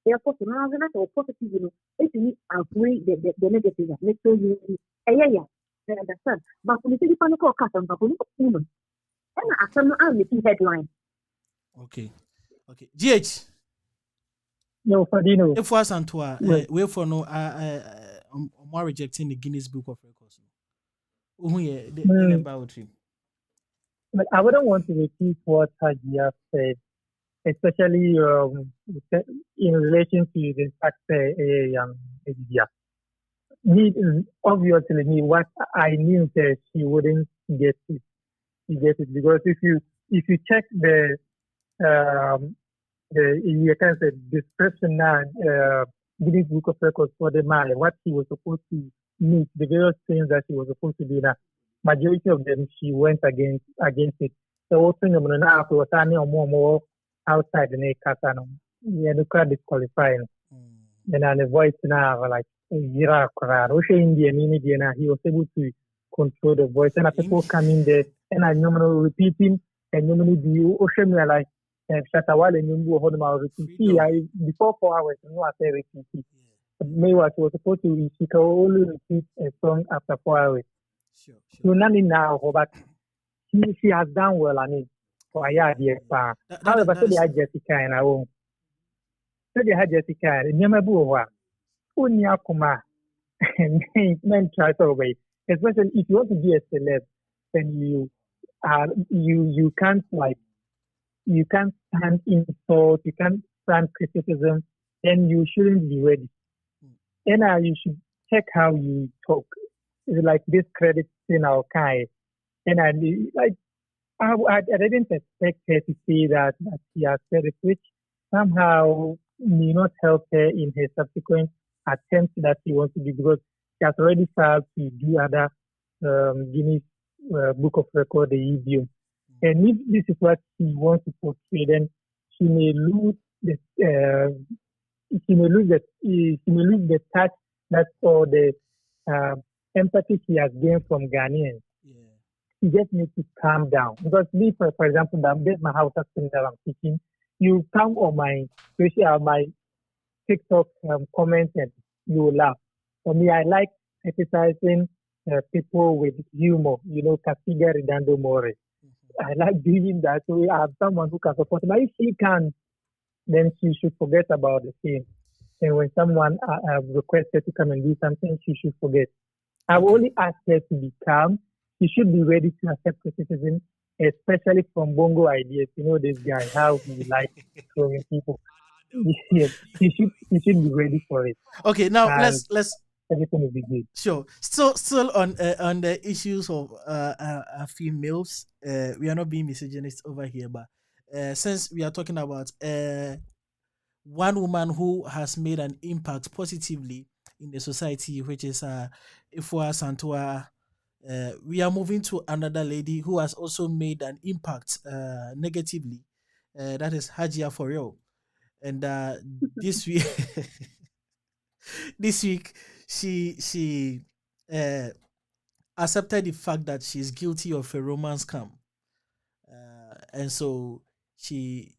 therefore to know that or positive, if you need to outweigh the negative, let's show you I understand. But when you see the panic custom, but when human. And I'm making headline. Okay. GH. No, Wofadinho. If was Antoine, wait for no more rejecting the Guinness Book of Records. About him. But I wouldn't want to repeat what Hajia said, especially in relation to the fact obviously what I knew that she wouldn't get it. She get it because if you check um, you can say description now, Guinness Book of Records for the man, what he was supposed to meet, the various things that he was supposed to do. Now, majority of them she went against it. So also now was more outside the Casano. Yeah, the crowd disqualifying. And the voice now like Yira Koran. Osha Indian in India, he was able to control the voice. And people come in there and I normally repeating and normally do Osha me like Shatawal and Yumbu hold my repeat. Before 4 hours, no, I say repeat. Maybe she was supposed to she can only repeat a song after 4 hours. Sure. So none now, but she has done well. I mean, for a year, dear. However, so they had Jessica and I won't. So they had Jessica and Yamabu. Only Akuma and men try to obey. Especially if you want to be a celeb, then you can't you can't stand insult, you can't stand criticism, then you shouldn't be ready. And you should check how you talk. It's like this credit in our kind. And I didn't expect her to say that she has said it, which somehow may not help her in her subsequent attempts that she wants to do because she has already started to do other Guinness Book of Record, the idiom. And if this is what she wants to portray, then she may lose the touch that or the empathy she has gained from Ghanaians. Yeah. She just needs to calm down. Because me, for example, this my Hausa thing that I'm teaching. You come on my TikTok comments and you will laugh. For me, I like criticizing people with humor. Kasiga Ridando More. I like doing that. So I have someone who can support. But if she can, then she should forget about the thing. And when someone requests her to come and do something, she should forget. I will only ask her to be calm. She should be ready to accept criticism, especially from Bongo Ideas. You know this guy, how he likes throwing people. Yes, he should be ready for it. Okay, now And let's everything will be good. sure. Still on the issues of females. We are not being misogynist over here, but since we are talking about one woman who has made an impact positively in the society, which is Ifua Santua. We are moving to another lady who has also made an impact negatively. That is Hajia for real. And this week, she accepted the fact that she's guilty of a romance scam, and so she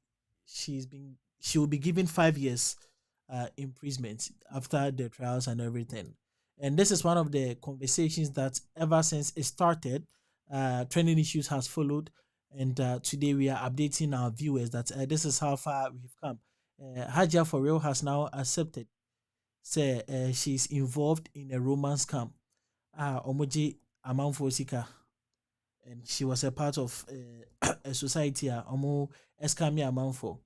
will be given 5 years imprisonment after the trials and everything. And this is one of the conversations that ever since it started, trending issues has followed. And today we are updating our viewers that this is how far we've come. Hajia for real has now accepted, say she's involved in a romance scam. Omoji Amanfo Sika, and she was a part of a society Omo Eskami Amanfo.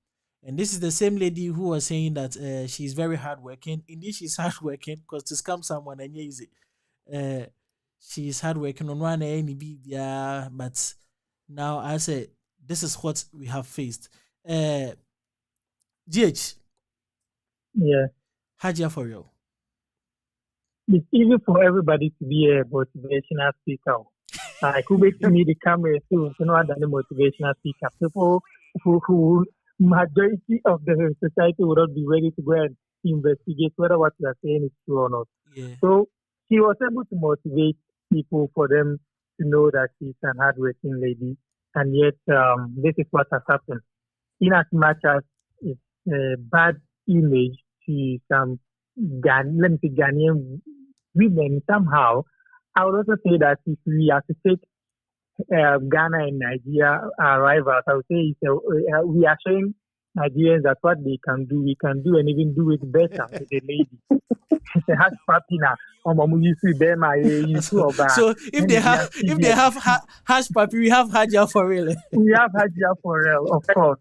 And this is the same lady who was saying that she's very hardworking. Indeed, she's hardworking because to scam someone and easy. She's hardworking on one end, but now I say this is what we have faced. GH. Yeah. Hajia for real. It's easy for everybody to be a motivational speaker. Like who makes me the camera too, other than the motivational speaker. People who majority of the society would not be ready to go and investigate whether what you are saying is true or not. Yeah. So she was able to motivate people for them to know that she's an hardworking lady, and yet this is what has happened. In as much as it's a bad image to some Ghanaian women somehow, I would also say that if we are to take Ghana and Nigeria are rivals, I would say we are showing Nigerians that what they can do, we can do, and even do it better with the lady. It's a hard patina. So if they have hash papi, we have Hajia for real. We have Hajia for real, of course.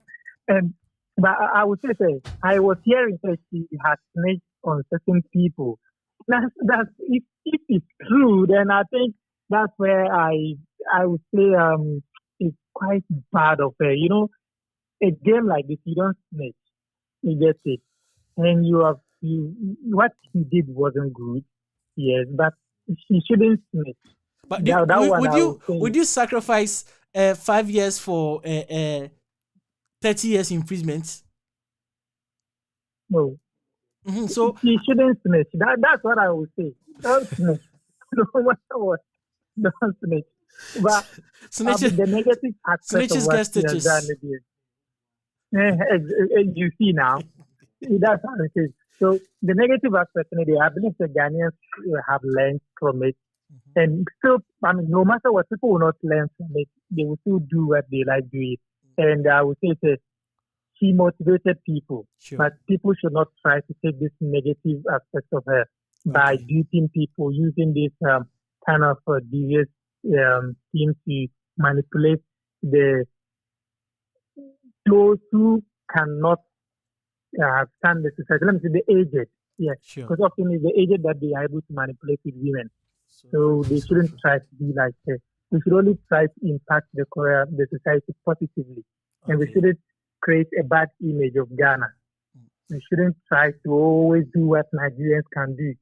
But I would say I was hearing that she has snitched on certain people. That's if it's true, then I think that's where I would say it's quite bad of her. You know, a game like this, you don't snitch, you get it, and you what he did wasn't good, yes, but she shouldn't snitch. But That one would I would you say sacrifice 5 years for 30 years imprisonment? no. So She shouldn't snitch. That's what I would say. Don't snitch. No matter what, don't snitch. But snitches the negative aspect of snitches what get she has done stitches. is, you see now, that's how it is. So the negative aspect, I believe the Ghanaians have learned from it. And still, no matter what, people will not learn from it. They will still do what they like doing. And I would say that she motivated people, Sure. but people should not try to take this negative aspect of her by duping people, using this kind of devious scheme to manipulate those who cannot stand the society. Let me say the aged, yes, Sure. because often it's the aged that they are able to manipulate with women. So they shouldn't try to be like her. We should only try to impact the society positively, and we shouldn't create a bad image of Ghana. We shouldn't try to always do what Nigerians can do.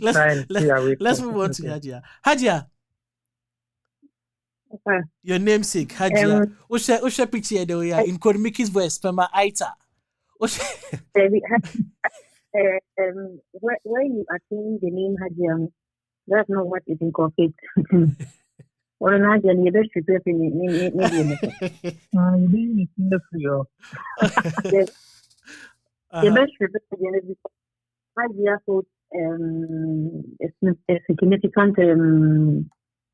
Let's move on to Hajia. Hajia, Okay. your namesake, Hajia. Osha picture the way in Kodimiki's voice, Pema Aita. Where you are saying the name Hajia, that's not what is incorporated. Or an Hajia, you best prepare for the best prepare Hajia holds a significant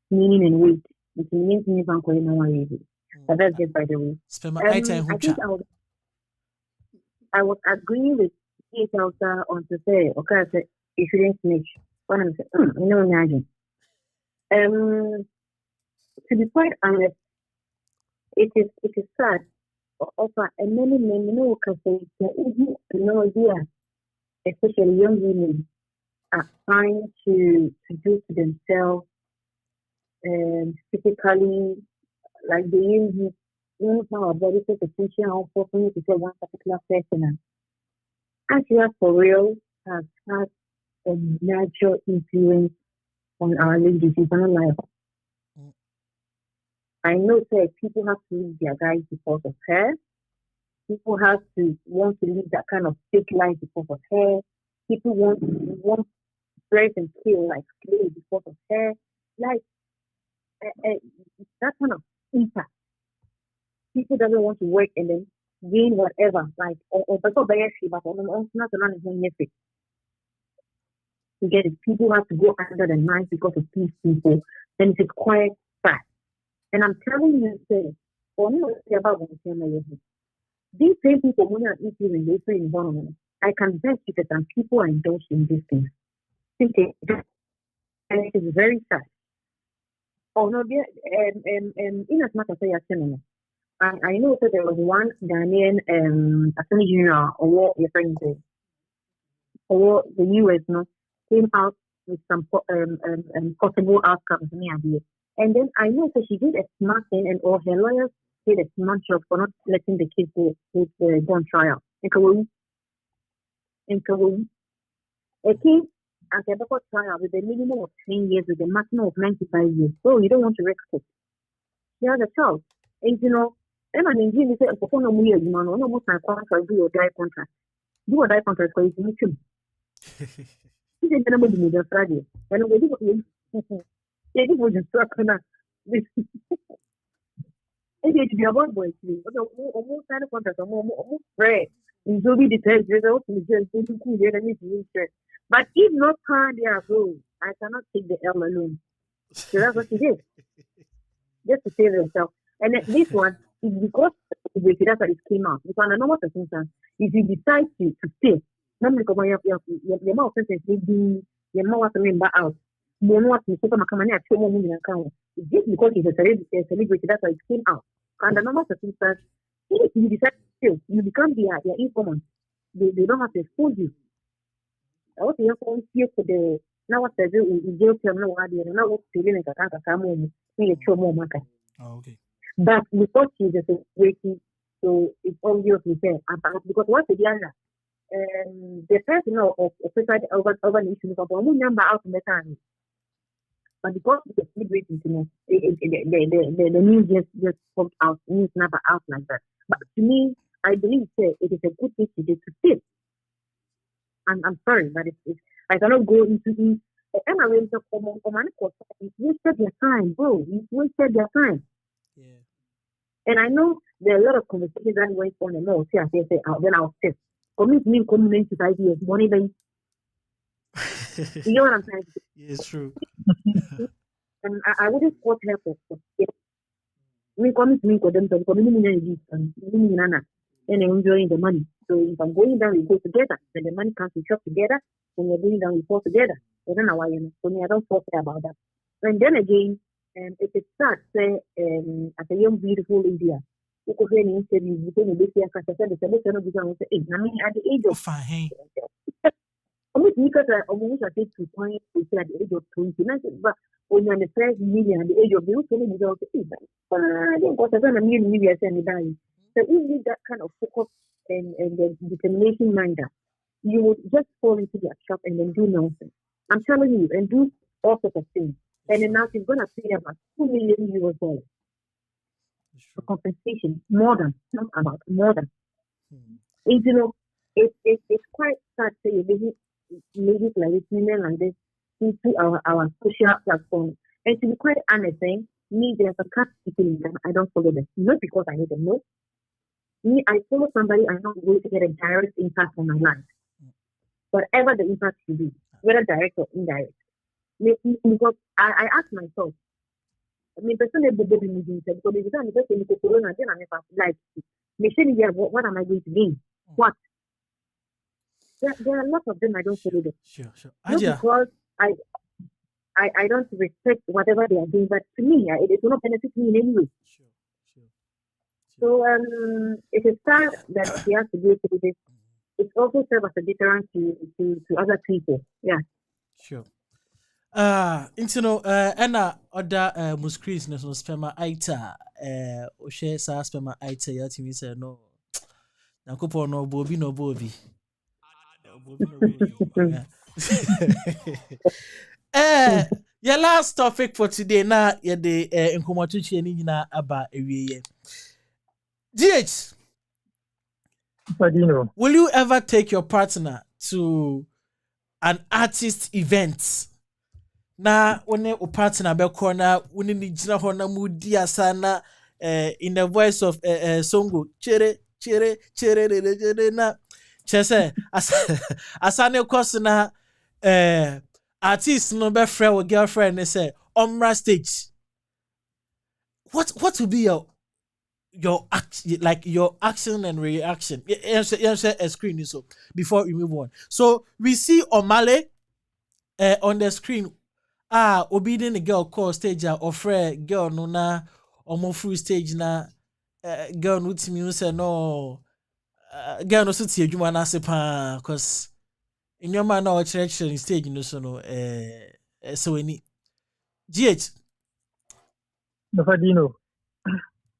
meaning and weight. It means me from Korean. But that's just by the way. I think I was agreeing with Hausa on to say, okay, I said, you shouldn't snitch. When I'm saying, imagine. To be quite honest, it is sad. And many men can say, no idea, especially young women, are trying to do to themselves physically, like they use our body for potential for to say one particular person. Actually, for real, has had a major influence on our ladies' life. I know that people have to leave their guys because of her. People have to want to live that kind of fake life because of her. People want dress and kill like slaves because of her. Like that kind of impact. People doesn't want to work and then gain whatever, like or but not not to get it. People have to go under the knife because of these people, and it's quite fast. And I'm telling you, say, about these same people when are eating in this environment, I can bet you that some people are indulged in these things. Thinking, and it is very sad. Oh no, in as much as I know that there was one Ghanaian attorney general or your friend or the US came out with some possible outcomes in the idea. And then I know that she did a smart thing and all her lawyers did a smart job for not letting the case go on trial. In Kawu. A case at a record trial with a minimum of 10 years with a maximum of 95 years. So you don't want to risk it. You have a child. And and I mean, you say, for no years, man, almost my contract, do or die contract. Do or die contract for you. He didn't know the Friday. And we did was instructing us. It is your one boy, almost kind of contract, almost pray. And so we detect results and just but if not time they are go, I cannot take the L alone. So that's what he did. Just to save himself. And this one is because that's what it came out. Because I know what the circumstance, if you decide to stay, not because your mouth sentence maybe your mouth remember out. You know what you say from a company at home in account. It's just because he's a celebrity, that's why it came out. And the normal circumstance, if you decide to stay, you become their informant. They don't have to expose you. I was here for the now what I do is jail term no idea now what feeling like a come me a trauma matter. Okay. But because she's a situation, so it's obvious we say about because what's the other? The person of suicide over the issue of one number out of the time. But because it's a celebrating, the news just popped out, news number out like that. But to me, I believe it is a good thing to do to sit. I'm sorry, but it's I cannot go into the and I went to command it's wasted their time, bro. It's wasted their time. Yeah. And I know there are a lot of conversations that went on and more. Then I'll say, commit me commitment to 5 years, money then. You know what I'm saying? Yeah, it's true. And I wouldn't support her for it. We commit me for them to community and enjoying the money. So if I'm going down, we go together. When the money comes, we shop together. When we're going down, we fall together. I don't know why, for me, I don't talk about that. And then again, if it starts, say, as a young, beautiful India, you could hear an interview, you can be here, because I said, the at the age of Fine. because I almost at the point at the age of 20, but when you're in the first million at the age of you, can be also I think what I've done a million years and dying. So if you need that kind of focus and the determination mind that you would just fall into their trap and then do nonsense. I'm telling you, and do all sorts of things. And then now she's gonna pay about $2 million for compensation, more than, not about, more than. And, it's quite sad to say ladies like this, women like this, into our social platform. And to be quite honest, me, there's a cat people in them, I don't follow them. Not because I hate them, no. Me, I follow somebody, I'm not going to get a direct impact on my life. Whatever the impact should be, whether direct or indirect. Because I ask myself, personally, because if I'm just in the corona, then I'm like, what am I going to gain? What? There are a lot of them I don't follow them. Sure. Not because I don't respect whatever they are doing, but to me, it will not benefit me in any way. Sure. So it is sad that we have to go through this. It also serves as a deterrent to other people. Yeah. Sure. Anna other muscris no spema aita o share sa spema aita ya timi say no. Nakopo no bobi. Your last topic for today na ye de nkomotuchi ni nyina aba ewiye. GH, Wofadinho. will you ever take your partner to an artist event? Na one o partner be corner woni ni gina ho na mudi asana in the voice of Songo chere na chese asane course na artist no be friend or girlfriend they say omra stage. What will be your action and reaction? Answer a screen so before we move on. So we see Omale on the screen. Obedient the girl call stage or friend girl no na omo free stage na girl no timi say no girl no so tie adwuma na se pa cause in your man na church stage no so no so any GH. Wofadinho.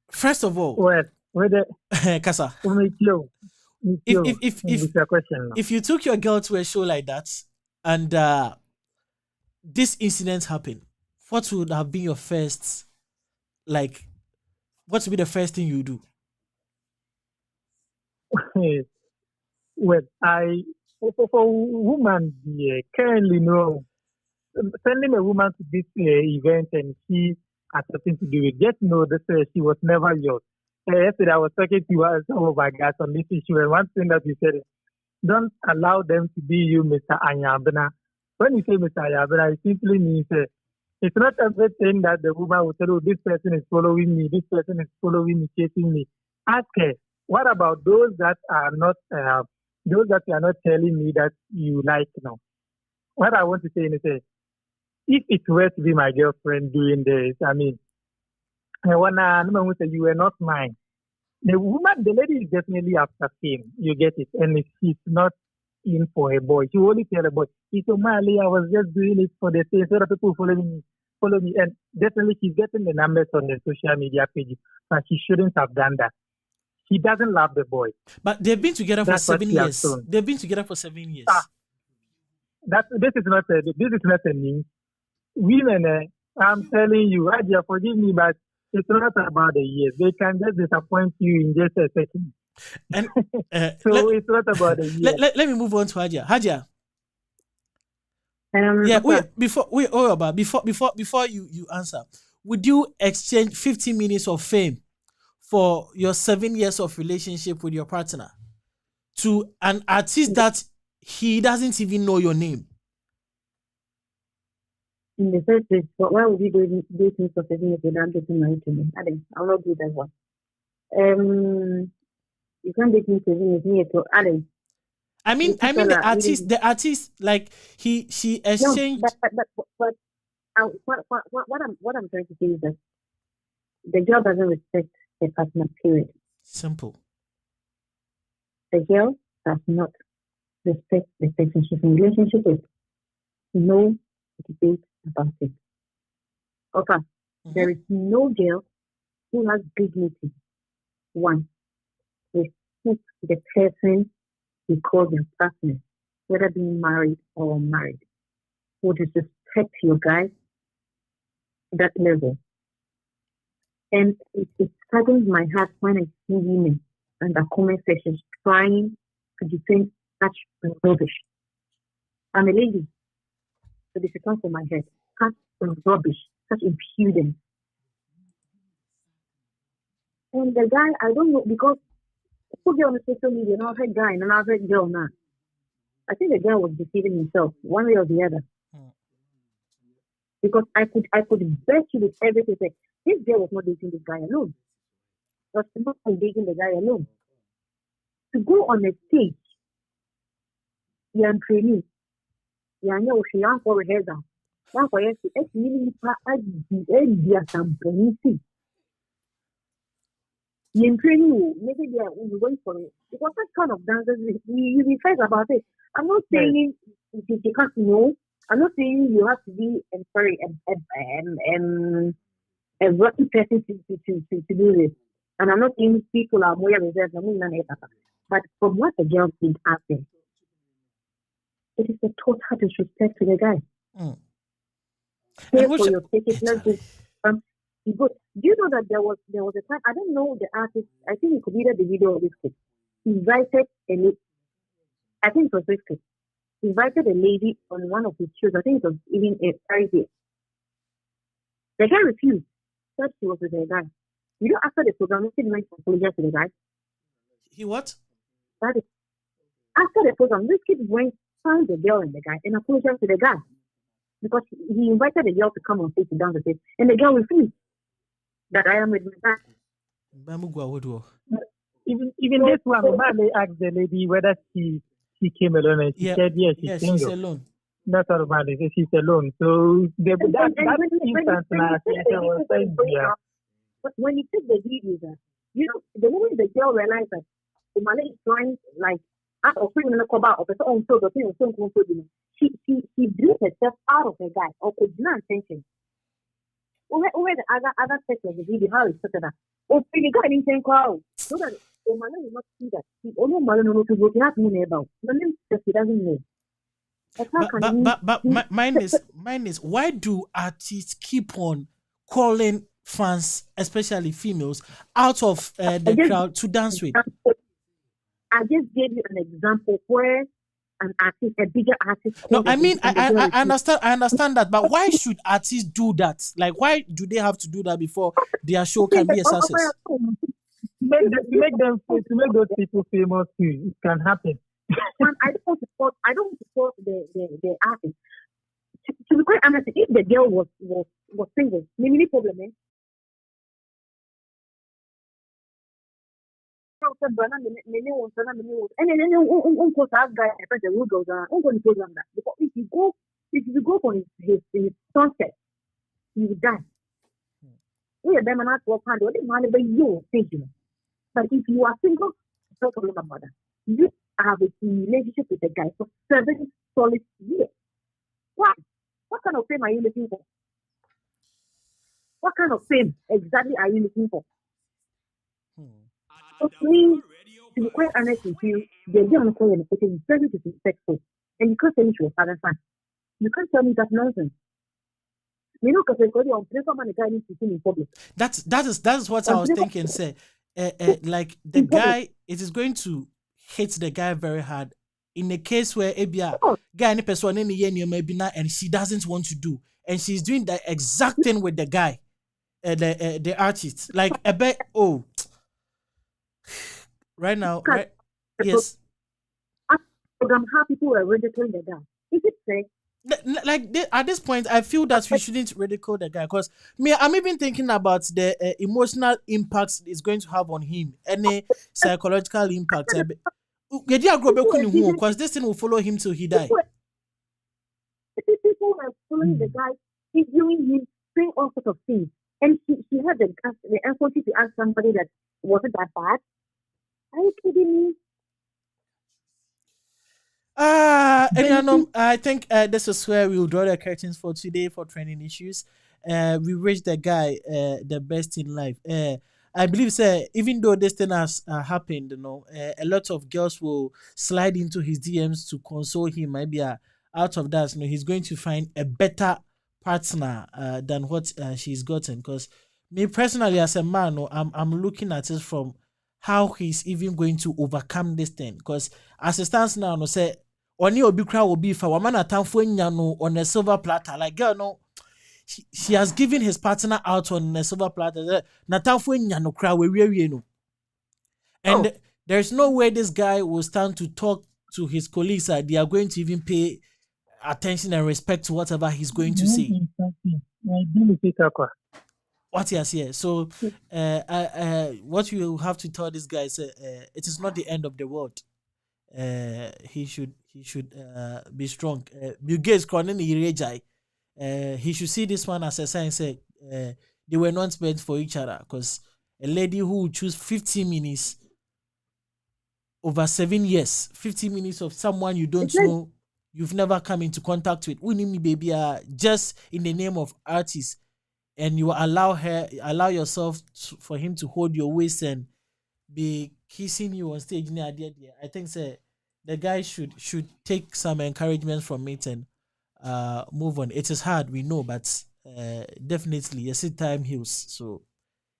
First of all, Well, whether Kasa, if you took your girl to a show like that and this incident happened, what would have been your first, what would be the first thing you do? Well, for women, currently no, sending a woman to this event and she has nothing to do with it, just know that she was never yours. Yesterday I was talking to some of my guys on this issue, and one thing that you said is, don't allow them to be you, Mr. Anyabena. When you say Mr. Anyabena, it simply means it's not everything that the woman will tell you, this person is following me, chasing me. Ask her, what about those that are not, those that you are not telling me that you like now? What I want to say is, if it were to be my girlfriend doing this, I mean, when you were not mine, the lady is definitely after fame. You get it, and she's not in for a boy. She will only tell a boy, it's Mali, I was just doing it for the sake so that people follow me. And definitely she's getting the numbers on the social media pages, but she shouldn't have done that. She doesn't love the boy. But they've been together for That's what 7 she has years. shown. They've been together for 7 years. This is not a news. Women, I'm telling you, Adia, forgive me, but it's not about the years. They can just disappoint you in just a second. And so it's not about the years. Let me move on to Hadia. Hadia. Before you answer, would you exchange 15 minutes of fame for your 7 years of relationship with your partner to an artist that he doesn't even know your name? In the first place, why would you do things for 7 years without getting married to me? I'll not do that one. You can't date me 7 years to Adam. I mean the artist, like she exchanged. No, but what I'm trying to say is that the girl doesn't respect the partner. Period. Simple. The girl does not respect the person she's in relationship with. No debate about it. Okay, There is no girl who has dignity. One, respect the person you call your partner, whether being married or unmarried. Would respect your guy to that level. And it saddens my heart when I see women and the comment sections trying to defend such rubbish. I'm a lady, so this is come from my head. Such rubbish, such impudence. And the guy, I don't know, because put it on the social media, and I've heard guy and I've heard girl now. I think the guy was deceiving himself, one way or the other. Because I could bet you with everything that this girl was not dating this guy alone. She was not dating the guy alone. To go on a stage, you're training, you're no, she ain't for rehearsal. One for yes, it's really you're training, maybe they are going for it. Because that kind of dances, you be first about it. I'm not saying you can't know. I'm not saying you have to be a rotten person to do this. And I'm not saying people are more reserved. But from what the girl did happen, it is a total disrespect to the guy. Pay for your ticket. Let's go. Do you know that there was a time, I don't know the artist, I think it could be the video of this kid. He invited I think it was this kid. He invited a lady on one of his shows. I think it was even a Friday. The guy refused. Said she was with the guy. You know, after the program, he went to apologize to the guy. He what? After the program, this kid went, found the girl and the guy, and apologized to the guy. Because he invited the girl to come on stage to dance with him. And the girl refused. That I am with my guy. Even this one, they asked the lady whether she came alone, and she said yes, she's alone. That's all about it. She's alone. So that instance now, but when you take the video, you know, the moment the girl realized that the man is trying, like, she drew herself out of her guy or could not attention. Where the other section of the video, how it's set up. Oh, you got anything called? So that the man will not see that. He only man knows to go. He has no neighbor. The name says he doesn't know. But mine is why do artists keep on calling fans, especially females, out of the crowd to dance with? I just gave you an example where an artist, a bigger artist. No, I mean, I understand that, but why should artists do that? Like, why do they have to do that before their show can be a success? To make those people famous too. It can happen. I don't support the artist. To be quite honest, if the girl was single, maybe problem is. And then guy, the rule goes on. I'm going to program that because if you go for his sunset, you will die. We are them not work hard. What man by you thinking? But if you are single, no problem about that. You I have a relationship with a guy for 7 solid years. Why? What kind of fame are you looking for? What kind of fame exactly are you looking for? So me, to be quite honest with you, the idea I'm calling is very disrespectful. And you can't tell me she was father fan. You can't tell me that nonsense. You know, because on paper man, the guy needs to see in public. That is what I was thinking. Say, like the guy, it is going to hit the guy very hard. In a case where Abia guy any person and she doesn't want to do, and she's doing the exact thing with the guy, the artist. Like a bit right now, right? Yes. I'm happy people are ridiculing the guy. Is it fair? Like at this point, I feel that we shouldn't ridicule the guy because I'm even thinking about the emotional impacts it's going to have on him, any psychological impact. Because this thing will follow him till he die. People are following the guy. He's doing him, saying all sorts of things, and she had the effort to ask somebody that wasn't that bad. Are you kidding me? I think this is where we'll draw the curtains for today for trending issues. We wish the guy the best in life. I believe, sir, even though this thing has happened, a lot of girls will slide into his DMs to console him. Maybe out of that, he's going to find a better partner than what she's gotten. Because me personally, as a man, I'm looking at it from how he's even going to overcome this thing. Because as it stands now, no say Oni obi kra will be for woman atamfo nya no on a silver platter. Like girl, no, she has given his partner out on a silver platter. Natamfo nya no kra we no. And there's no way this guy will stand to talk to his colleagues that they are going to even pay attention and respect to whatever he's going to say. What he has here. So what you have to tell this guy is it is not the end of the world. He should be strong. Bill Gates he should see this one as a sign. Say they were not meant for each other, because a lady who would choose 15 minutes over 7 years, 15 minutes of someone you don't know, you've never come into contact with, winning me baby, just in the name of artist, and you allow yourself for him to hold your waist and be kissing you on stage. I think the guy should take some encouragement from it and move on. It is hard, we know, but definitely yes, time heals, so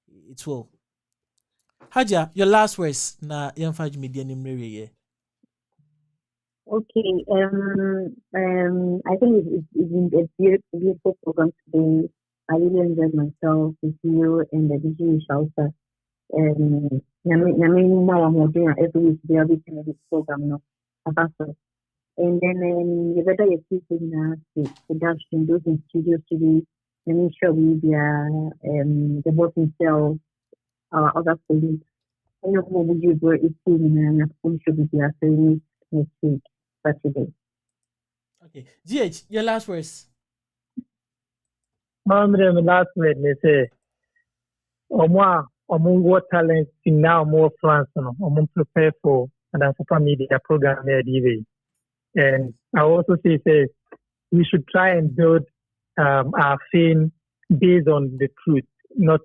it will. Haja, your last words na yemfaj media nimre. Okay. I think it's been a beautiful program today. I really enjoyed myself with you and the DJ Hausa. I mean, now I'm doing every week. They are doing this program now. And then you better keep in production, those in studio to be, and make sure we be the both themselves, our other colleagues. I know what we do where it's and I'm sure we be after next week, Saturday. Okay. GH, your last words. My last word, they say, what talent now more France, prepare for and for media program there, and I also say we should try and build our fame based on the truth, not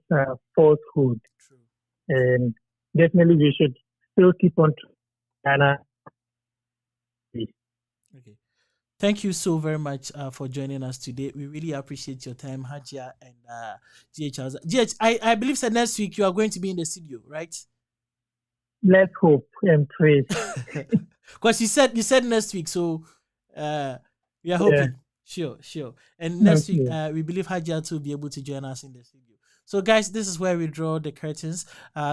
falsehood. True. And definitely we should still keep on Ghana. Okay. Thank you so very much for joining us today. We really appreciate your time, Hajia and GH. GH, I believe that next week you are going to be in the studio, right? Let's hope and pray. Because you said next week, so we are hoping. Yeah. Sure. And next week, we believe Hajia to be able to join us in the studio. So, guys, this is where we draw the curtains.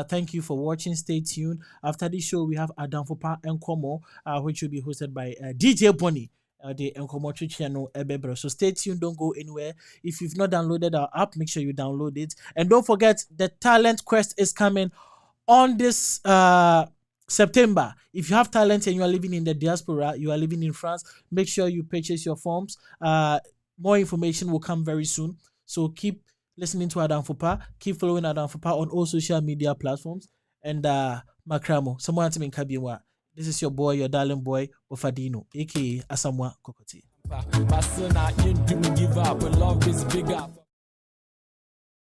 Thank you for watching. Stay tuned. After this show, we have Adam Fopa Nkomo, which will be hosted by DJ Bonnie, the Nkomo channel. So stay tuned. Don't go anywhere. If you've not downloaded our app, make sure you download it. And don't forget, the Talent Quest is coming on this September. If you have talent and you are living in the diaspora, you are living in France, make sure you purchase your forms. More information will come very soon. So keep listening to Adam Fopa. Keep following Adam Fopa on all social media platforms. And Makramo, someone to me Kabiwa. This is your boy, your darling boy, Wofadinho, aka Asamoah Kokoti. But still not, you do give up when love is bigger.